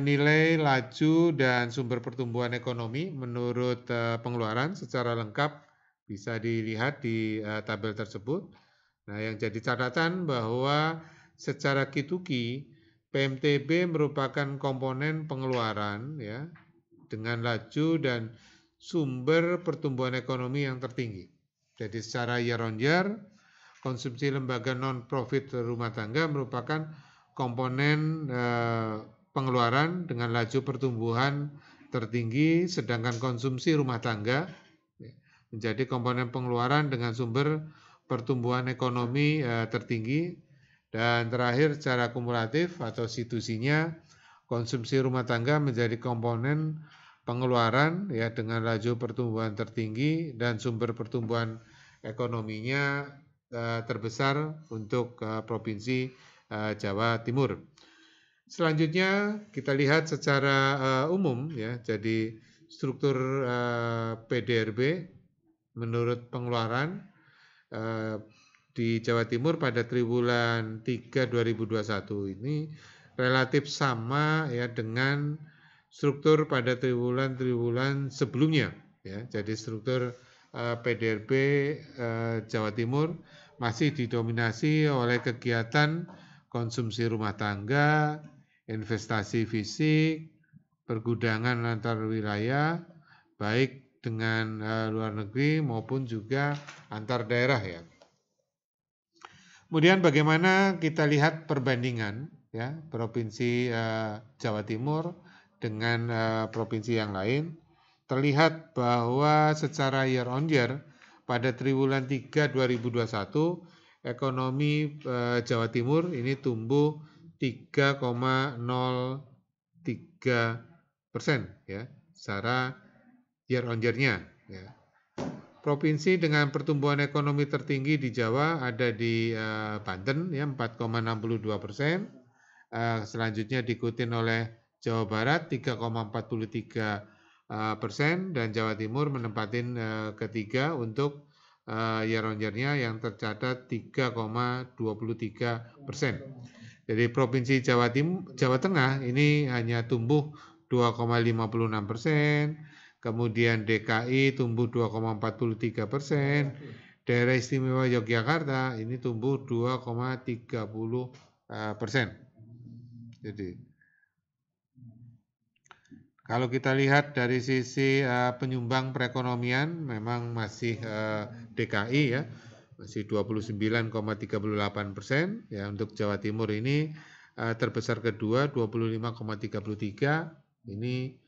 nilai laju dan sumber pertumbuhan ekonomi menurut pengeluaran secara lengkap bisa dilihat di tabel tersebut. Nah, yang jadi catatan bahwa secara Q2Q PMTB merupakan komponen pengeluaran ya dengan laju dan sumber pertumbuhan ekonomi yang tertinggi. Jadi secara year on year konsumsi lembaga non-profit rumah tangga merupakan komponen pengeluaran dengan laju pertumbuhan tertinggi, sedangkan konsumsi rumah tangga menjadi komponen pengeluaran dengan sumber pertumbuhan ekonomi tertinggi, dan terakhir secara kumulatif atau situsinya konsumsi rumah tangga menjadi komponen pengeluaran ya dengan laju pertumbuhan tertinggi dan sumber pertumbuhan ekonominya terbesar untuk Provinsi Jawa Timur. Selanjutnya kita lihat secara umum ya, jadi struktur PDRB menurut pengeluaran di Jawa Timur pada triwulan 3 2021 ini relatif sama ya dengan struktur pada triwulan sebelumnya ya. Jadi struktur PDRB Jawa Timur masih didominasi oleh kegiatan konsumsi rumah tangga, investasi fisik, pergudangan antar wilayah, baik dengan luar negeri maupun juga antar daerah ya. Kemudian bagaimana kita lihat perbandingan ya provinsi Jawa Timur dengan provinsi yang lain, terlihat bahwa secara year on year pada triwulan 3 2021 ekonomi Jawa Timur ini tumbuh 3,03% ya secara year on year-nya ya. Provinsi dengan pertumbuhan ekonomi tertinggi di Jawa ada di Banten ya 4,62%. Selanjutnya diikuti oleh Jawa Barat 3,43% dan Jawa Timur menempatin ketiga untuk year on year-nya yang tercatat 3,23%. Jadi Provinsi Jawa Tengah ini hanya tumbuh 2,56%. Kemudian DKI tumbuh 2,43%, daerah istimewa Yogyakarta ini tumbuh 2,30%. Jadi kalau kita lihat dari sisi penyumbang perekonomian memang masih DKI ya, masih 29,38%, ya untuk Jawa Timur ini terbesar kedua 25,33%. Ini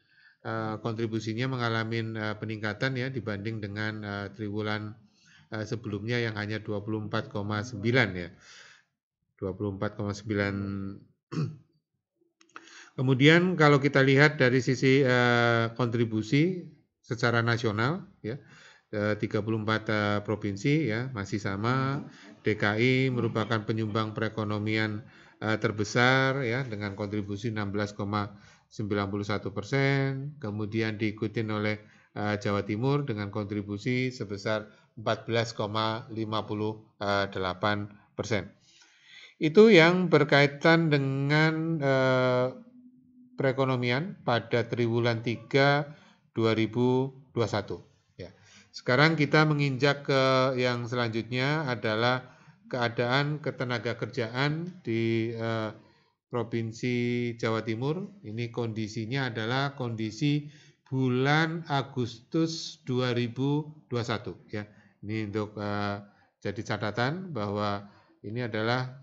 kontribusinya mengalami peningkatan ya dibanding dengan triwulan sebelumnya yang hanya 24,9 ya. 24,9. Kemudian kalau kita lihat dari sisi kontribusi secara nasional ya 34 provinsi ya masih sama. DKI merupakan penyumbang perekonomian terbesar ya dengan kontribusi 16,91%, kemudian diikuti oleh Jawa Timur dengan kontribusi sebesar 14,58%. Itu yang berkaitan dengan perekonomian pada triwulan 3 2021. Ya. Sekarang kita menginjak ke yang selanjutnya adalah keadaan ketenaga kerjaan di Provinsi Jawa Timur. Ini kondisinya adalah kondisi bulan Agustus 2021 ya. Ini untuk jadi catatan bahwa ini adalah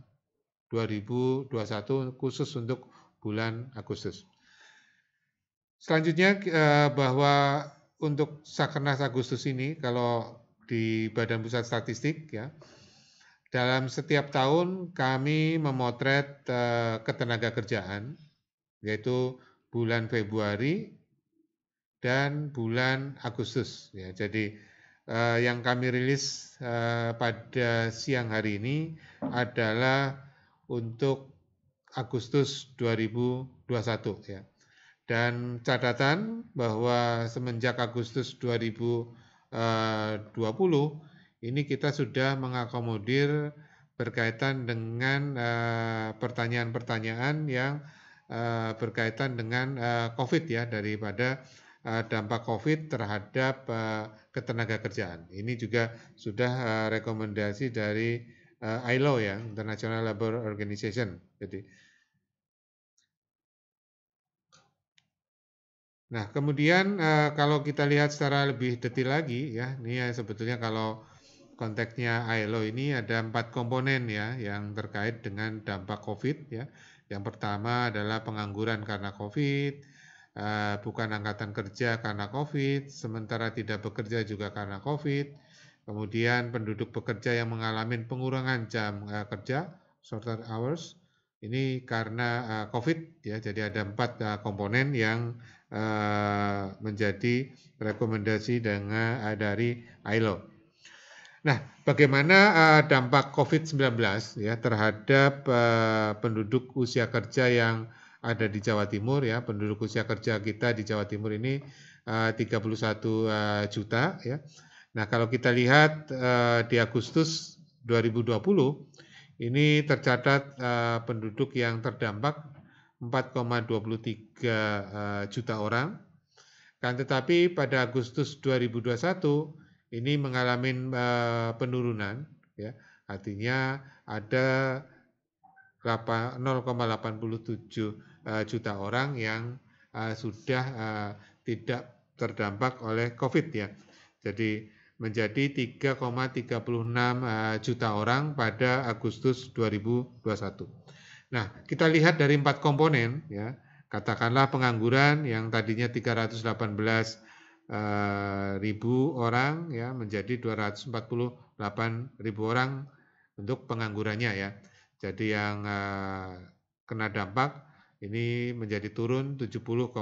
2021 khusus untuk bulan Agustus. Selanjutnya bahwa untuk Sakernas Agustus ini kalau di Badan Pusat Statistik ya, dalam setiap tahun kami memotret ketenaga kerjaan, yaitu bulan Februari dan bulan Agustus. Ya, jadi yang kami rilis pada siang hari ini adalah untuk Agustus 2021. Ya. Dan catatan bahwa semenjak Agustus 2020 ini kita sudah mengakomodir berkaitan dengan pertanyaan-pertanyaan yang berkaitan dengan COVID ya, daripada dampak COVID terhadap ketenaga kerjaan. Ini juga sudah rekomendasi dari ILO ya, International Labour Organization. Jadi nah, kemudian kalau kita lihat secara lebih detail lagi ya, ini ya sebetulnya kalau konteksnya ILO ini ada 4 komponen ya yang terkait dengan dampak COVID ya. Yang pertama adalah pengangguran karena COVID, bukan angkatan kerja karena COVID, sementara tidak bekerja juga karena COVID. Kemudian penduduk bekerja yang mengalami pengurangan jam kerja, shorter hours, ini karena COVID ya. Jadi ada 4 komponen yang menjadi rekomendasi dari ILO. Nah, bagaimana dampak COVID-19 ya terhadap penduduk usia kerja yang ada di Jawa Timur ya. Penduduk usia kerja kita di Jawa Timur ini 31 juta ya. Nah, kalau kita lihat di Agustus 2020 ini tercatat penduduk yang terdampak 4,23 juta orang. Kan tetapi pada Agustus 2021 ini mengalami penurunan, ya. Artinya ada 0,87 juta orang yang sudah tidak terdampak oleh COVID, ya. Jadi menjadi 3,36 juta orang pada Agustus 2021. Nah, kita lihat dari 4 komponen, ya. Katakanlah pengangguran yang tadinya 318 ribu orang, ya, menjadi 248 ribu orang untuk penganggurannya, ya. Jadi yang kena dampak ini menjadi turun 70,56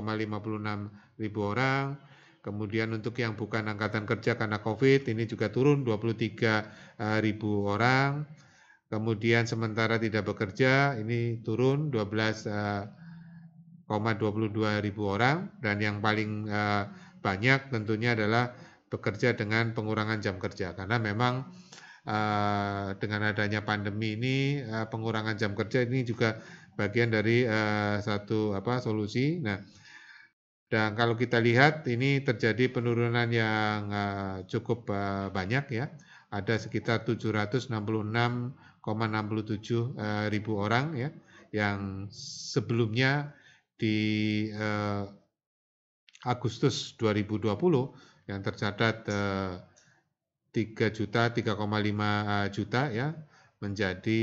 ribu orang. Kemudian untuk yang bukan angkatan kerja karena COVID ini juga turun 23 ribu orang. Kemudian sementara tidak bekerja ini turun 12,22 ribu orang. Dan yang paling banyak tentunya adalah bekerja dengan pengurangan jam kerja, karena memang dengan adanya pandemi ini pengurangan jam kerja ini juga bagian dari satu solusi. Nah, dan kalau kita lihat ini terjadi penurunan yang cukup banyak, ya. Ada sekitar 766,67 ribu orang, ya, yang sebelumnya di Agustus 2020 yang tercatat 3,5 juta, ya, menjadi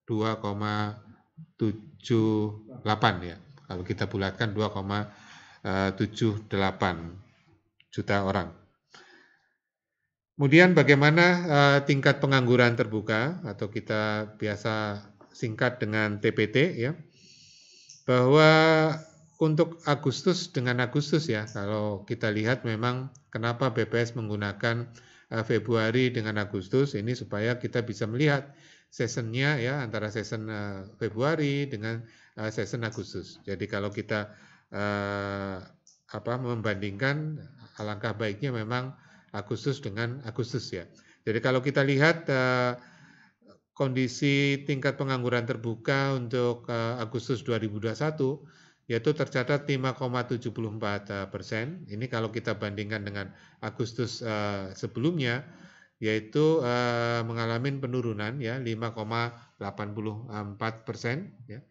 2,78, ya. Kalau kita bulatkan 2,78 juta orang. Kemudian bagaimana tingkat pengangguran terbuka atau kita biasa singkat dengan TPT, ya. Bahwa untuk Agustus dengan Agustus, ya, kalau kita lihat memang kenapa BPS menggunakan Februari dengan Agustus ini supaya kita bisa melihat seasonnya, ya, antara season Februari dengan season Agustus. Jadi kalau kita membandingkan, alangkah baiknya memang Agustus dengan Agustus, ya. Jadi kalau kita lihat kondisi tingkat pengangguran terbuka untuk Agustus 2021 yaitu tercatat 5,74%. Ini kalau kita bandingkan dengan Agustus sebelumnya, yaitu mengalami penurunan, ya, 5,84%, ya.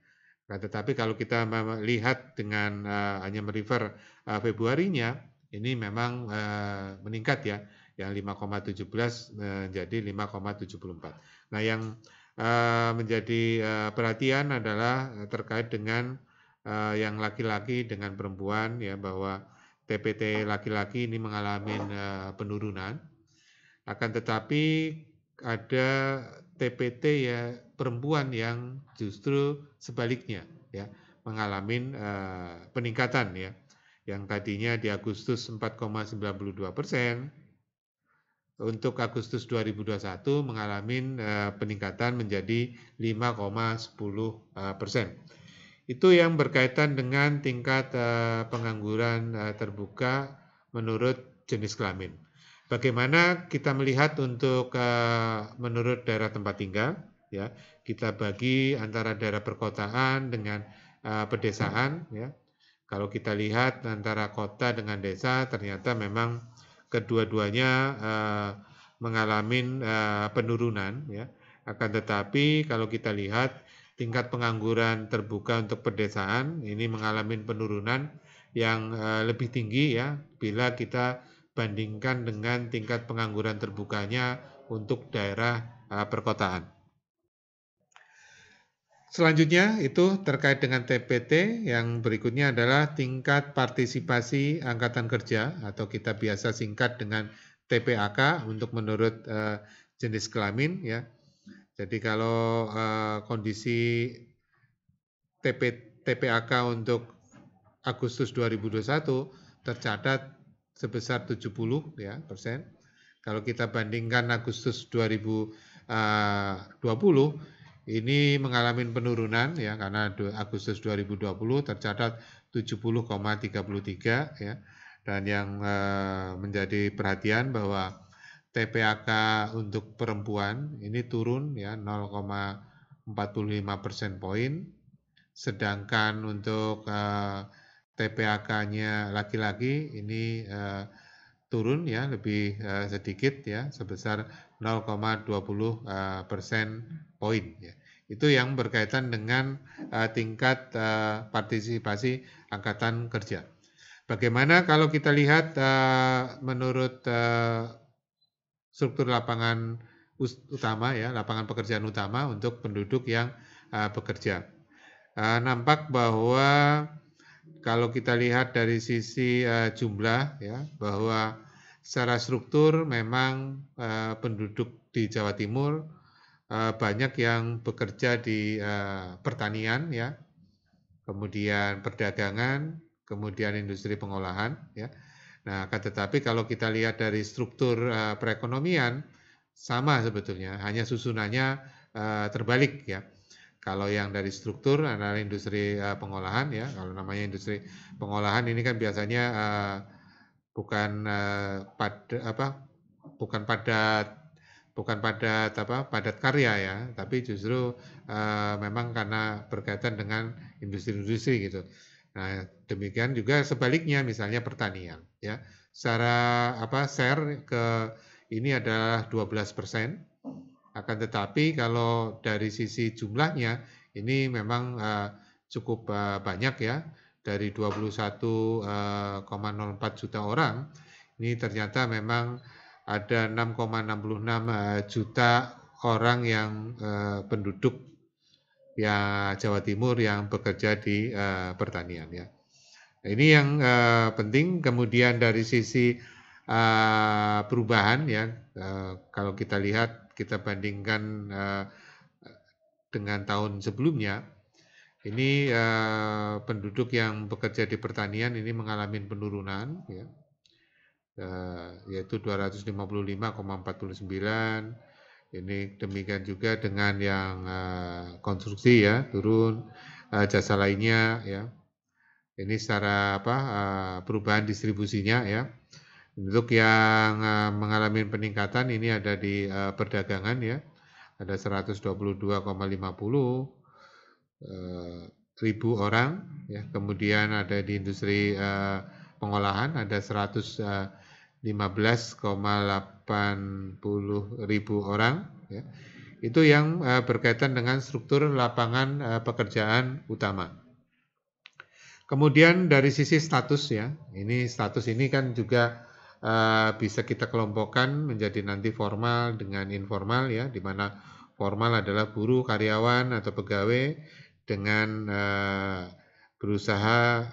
Nah, tetapi kalau kita melihat dengan hanya merefer Februarinya, ini memang meningkat, ya, yang 5,17 menjadi 5,74. Nah, yang menjadi perhatian adalah terkait dengan yang laki-laki dengan perempuan, ya, bahwa TPT laki-laki ini mengalami penurunan. Akan tetapi ada TPT, ya, perempuan yang justru sebaliknya, ya, mengalami peningkatan, ya. Yang tadinya di Agustus 4,92%, untuk Agustus 2021 mengalami peningkatan menjadi 5,10%. Itu yang berkaitan dengan tingkat pengangguran terbuka menurut jenis kelamin. Bagaimana kita melihat untuk menurut daerah tempat tinggal, ya, kita bagi antara daerah perkotaan dengan pedesaan, ya. Kalau kita lihat antara kota dengan desa, ternyata memang kedua-duanya mengalami penurunan, ya. Akan tetapi kalau kita lihat tingkat pengangguran terbuka untuk pedesaan ini mengalami penurunan yang lebih tinggi, ya, bila kita bandingkan dengan tingkat pengangguran terbukanya untuk daerah perkotaan. Selanjutnya itu terkait dengan TPT, yang berikutnya adalah tingkat partisipasi angkatan kerja atau kita biasa singkat dengan TPAK untuk menurut jenis kelamin, ya. Jadi kalau kondisi TPAK untuk Agustus 2021 tercatat sebesar 70%, ya. Kalau kita bandingkan Agustus 2020 ini mengalami penurunan, ya, karena Agustus 2020 tercatat 70,33, ya. Dan yang menjadi perhatian bahwa TPAK untuk perempuan ini turun, ya, 0,45 persen poin sedangkan untuk TPAK-nya laki-laki ini turun ya, lebih sedikit ya, sebesar 0,20% poin ya. Itu yang berkaitan dengan tingkat partisipasi angkatan kerja. Bagaimana kalau kita lihat menurut struktur lapangan utama ya, lapangan pekerjaan utama untuk penduduk yang bekerja. Nampak bahwa kalau kita lihat dari sisi jumlah ya, bahwa secara struktur memang penduduk di Jawa Timur banyak yang bekerja di pertanian ya, kemudian perdagangan, kemudian industri pengolahan ya. Nah, akan tetapi kalau kita lihat dari struktur perekonomian sama sebetulnya, hanya susunannya terbalik ya. Kalau yang dari struktur adalah industri pengolahan ya. Kalau namanya industri pengolahan ini kan biasanya bukan padat karya ya, tapi justru memang karena berkaitan dengan industri-industri gitu. Nah, demikian juga sebaliknya misalnya pertanian ya. Secara share ke ini adalah 12%. Akan tetapi kalau dari sisi jumlahnya ini memang cukup banyak ya. Dari 21,04 juta orang, ini ternyata memang ada 6,66 juta orang yang penduduk ya Jawa Timur yang bekerja di pertanian ya. Nah, ini yang penting. Kemudian dari sisi perubahan ya, kalau kita lihat, kita bandingkan dengan tahun sebelumnya, ini penduduk yang bekerja di pertanian ini mengalami penurunan ya, yaitu 255,49. Ini demikian juga dengan yang konstruksi ya, turun, jasa lainnya ya. Ini secara perubahan distribusinya ya. Untuk yang mengalami peningkatan ini ada di perdagangan ya, ada 122,50 ribu orang ya. Kemudian ada di industri pengolahan ada 115,80 ribu orang ya. Itu yang berkaitan dengan struktur lapangan pekerjaan utama. Kemudian dari sisi status ya, ini status ini kan juga bisa kita kelompokkan menjadi nanti formal dengan informal ya, di mana formal adalah buruh, karyawan atau pegawai dengan berusaha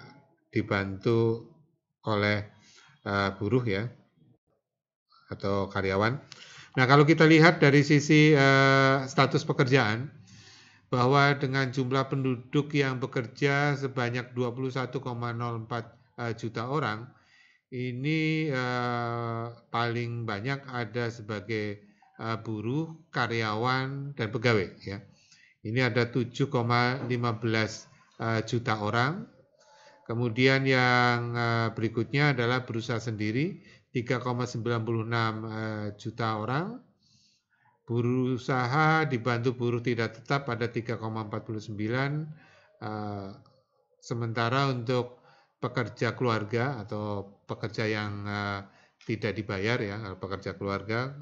dibantu oleh buruh ya atau karyawan. Nah, kalau kita lihat dari sisi status pekerjaan, bahwa dengan jumlah penduduk yang bekerja sebanyak 21,04 juta orang, ini paling banyak ada sebagai buruh, karyawan, dan pegawai ya. Ini ada 7,15 juta orang. Kemudian yang berikutnya adalah berusaha sendiri, 3,96 juta orang. Buruh usaha dibantu buruh tidak tetap ada 3,49. Sementara untuk pekerja keluarga atau pekerja yang tidak dibayar ya, pekerja keluarga,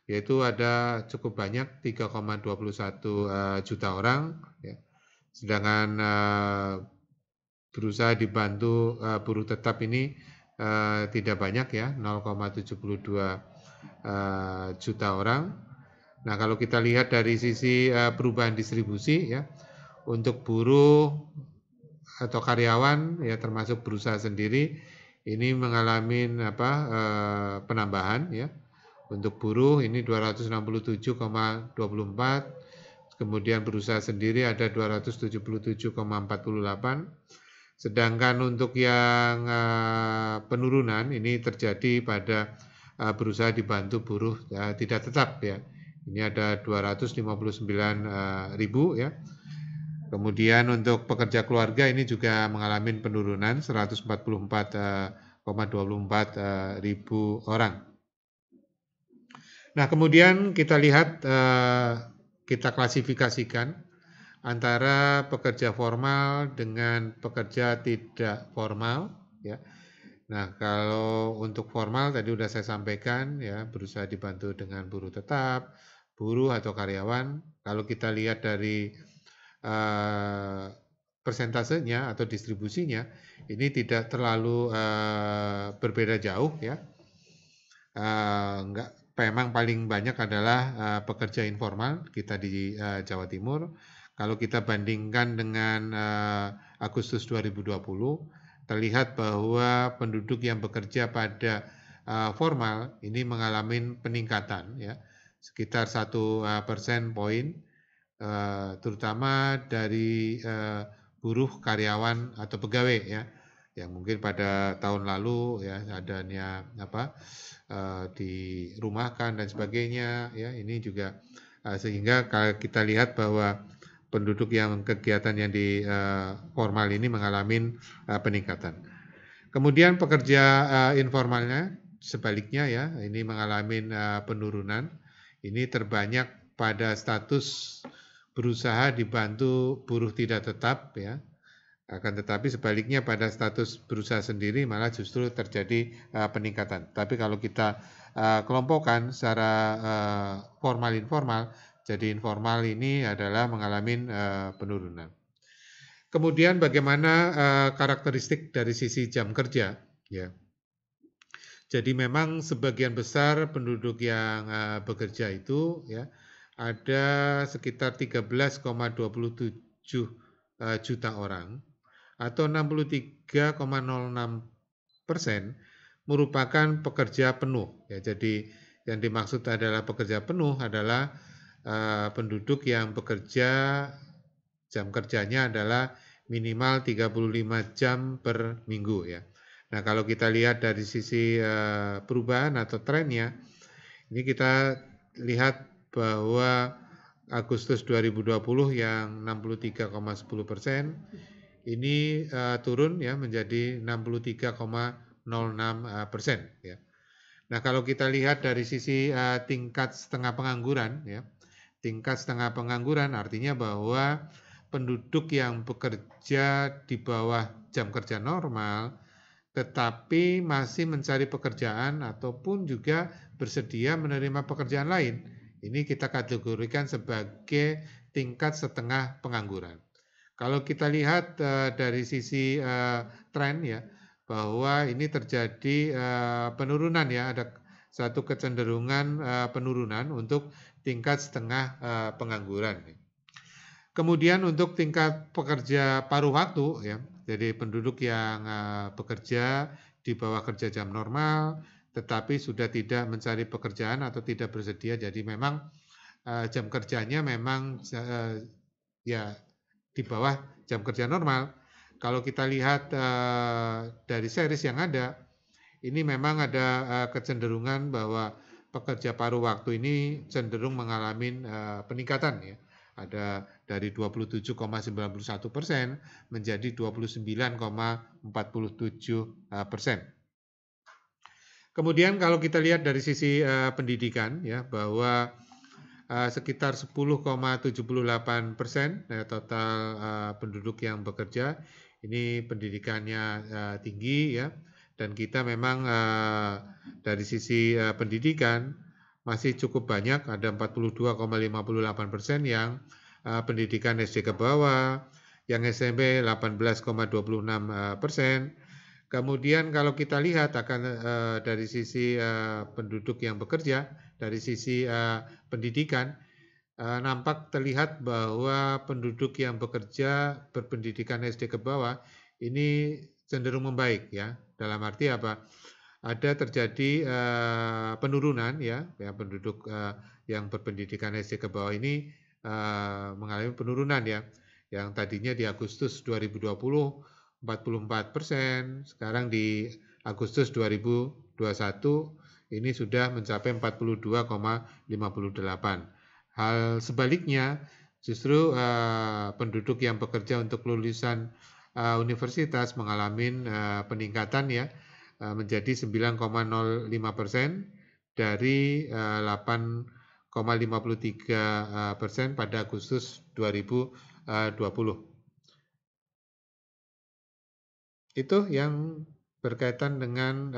yaitu ada cukup banyak 3,21 juta orang ya. Sedangkan berusaha dibantu buruh tetap ini tidak banyak ya, 0,72 juta orang. Nah, kalau kita lihat dari sisi perubahan distribusi ya, untuk buruh atau karyawan ya termasuk berusaha sendiri ini mengalami penambahan ya. Untuk buruh ini 267,24, kemudian berusaha sendiri ada 277,48. Sedangkan untuk yang penurunan ini terjadi pada berusaha dibantu buruh tidak tetap ya. Ini ada 259 ribu ya. Kemudian untuk pekerja keluarga ini juga mengalami penurunan 144,24 ribu orang. Nah, kemudian kita lihat, kita klasifikasikan antara pekerja formal dengan pekerja tidak formal ya. Nah, kalau untuk formal tadi sudah saya sampaikan ya, berusaha dibantu dengan buruh tetap, buruh atau karyawan. Kalau kita lihat dari persentasenya atau distribusinya, ini tidak terlalu berbeda jauh ya. Memang paling banyak adalah pekerja informal kita di Jawa Timur. Kalau kita bandingkan dengan Agustus 2020, terlihat bahwa penduduk yang bekerja pada formal ini mengalami peningkatan ya, sekitar 1% poin, terutama dari buruh, karyawan atau pegawai ya, yang mungkin pada tahun lalu ya adanya dirumahkan dan sebagainya ya, ini juga sehingga kalau kita lihat bahwa penduduk yang kegiatan yang di formal ini mengalami peningkatan. Kemudian pekerja informalnya sebaliknya ya, ini mengalami penurunan. Ini terbanyak pada status berusaha dibantu buruh tidak tetap ya. Akan tetapi sebaliknya pada status berusaha sendiri malah justru terjadi peningkatan. Tapi kalau kita kelompokkan secara formal informal, jadi informal ini adalah mengalami penurunan. Kemudian bagaimana karakteristik dari sisi jam kerja ya. Jadi memang sebagian besar penduduk yang bekerja itu ya ada sekitar 13,27 juta orang atau 63,06% merupakan pekerja penuh ya. Jadi yang dimaksud adalah pekerja penuh adalah penduduk yang bekerja jam kerjanya adalah minimal 35 jam per minggu ya. Nah, kalau kita lihat dari sisi perubahan atau trennya, ini kita lihat bahwa Agustus 2020 yang 63,10% ini turun ya menjadi 63,06% ya. Nah, kalau kita lihat dari sisi tingkat setengah pengangguran ya, tingkat setengah pengangguran artinya bahwa penduduk yang bekerja di bawah jam kerja normal tetapi masih mencari pekerjaan ataupun juga bersedia menerima pekerjaan lain. Ini kita kategorikan sebagai tingkat setengah pengangguran. Kalau kita lihat dari sisi tren ya, bahwa ini terjadi penurunan ya, ada satu kecenderungan penurunan untuk tingkat setengah pengangguran. Kemudian untuk tingkat pekerja paruh waktu ya, jadi penduduk yang bekerja di bawah kerja jam normal, tetapi sudah tidak mencari pekerjaan atau tidak bersedia, jadi memang jam kerjanya memang ya di bawah jam kerja normal. Kalau kita lihat dari series yang ada, ini memang ada kecenderungan bahwa pekerja paruh waktu ini cenderung mengalami peningkatan ya. Ada dari 27,91% menjadi 29,47%. Kemudian kalau kita lihat dari sisi pendidikan ya, bahwa sekitar 10,78% total penduduk yang bekerja ini pendidikannya tinggi ya, dan kita memang dari sisi pendidikan masih cukup banyak, ada 42,58% yang pendidikan SD ke bawah, yang SMP 18,26%. Kemudian kalau kita lihat akan dari sisi penduduk yang bekerja, dari sisi pendidikan, nampak terlihat bahwa penduduk yang bekerja berpendidikan SD ke bawah ini cenderung membaik ya. Dalam arti apa? Ada terjadi penurunan ya penduduk yang berpendidikan SD ke bawah ini mengalami penurunan ya. Yang tadinya di Agustus 2020 44%, sekarang di Agustus 2021 ini sudah mencapai 42,58. Hal sebaliknya, justru penduduk yang bekerja untuk lulusan universitas mengalami peningkatan ya, menjadi 9,05% dari 8,53% pada Agustus 2020. Itu yang berkaitan dengan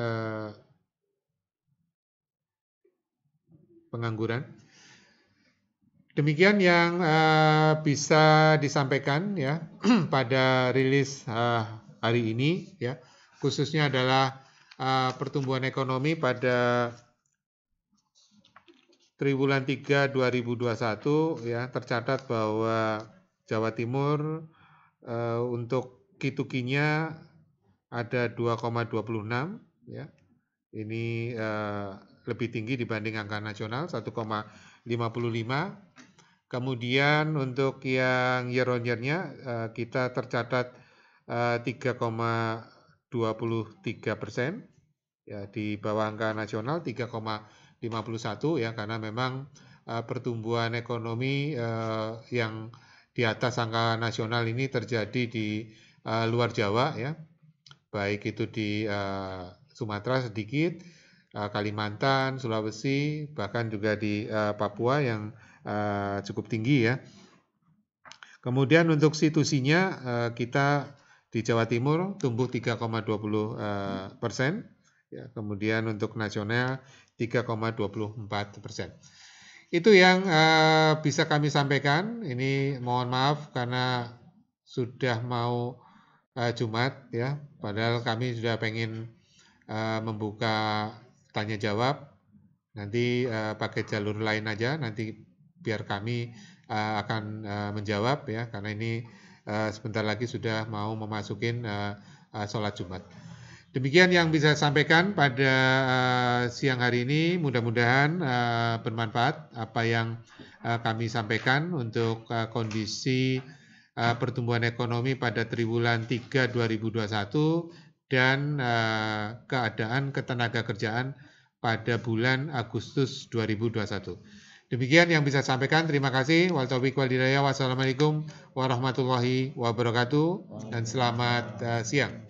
pengangguran. Demikian yang bisa disampaikan ya pada rilis hari ini ya, khususnya adalah pertumbuhan ekonomi pada triwulan 3 2021 ya, tercatat bahwa Jawa Timur untuk Q2-nya ada 2,26 ya. Ini lebih tinggi dibanding angka nasional 1,55. Kemudian untuk yang year on year-nya kita tercatat 3,23% ya, di bawah angka nasional 3,51 ya, karena memang pertumbuhan ekonomi yang di atas angka nasional ini terjadi di luar Jawa ya, baik itu di Sumatera sedikit, Kalimantan, Sulawesi, bahkan juga di Papua yang cukup tinggi ya. Kemudian untuk situsinya kita di Jawa Timur tumbuh 3,20%, ya, kemudian untuk nasional 3,24%. Itu yang bisa kami sampaikan. Ini mohon maaf karena sudah mau Jumat ya, padahal kami sudah pengen membuka tanya jawab. Nanti pakai jalur lain aja, nanti biar kami akan menjawab ya, karena ini sebentar lagi sudah mau memasukin sholat Jumat. Demikian yang bisa saya sampaikan pada siang hari ini. Mudah-mudahan bermanfaat apa yang kami sampaikan untuk kondisi pertumbuhan ekonomi pada triwulan 3 2021 dan keadaan ketenagakerjaan pada bulan Agustus 2021. Demikian yang bisa saya sampaikan. Terima kasih. Wal taufiq wal hidayah. Wassalamualaikum warahmatullahi wabarakatuh dan selamat siang.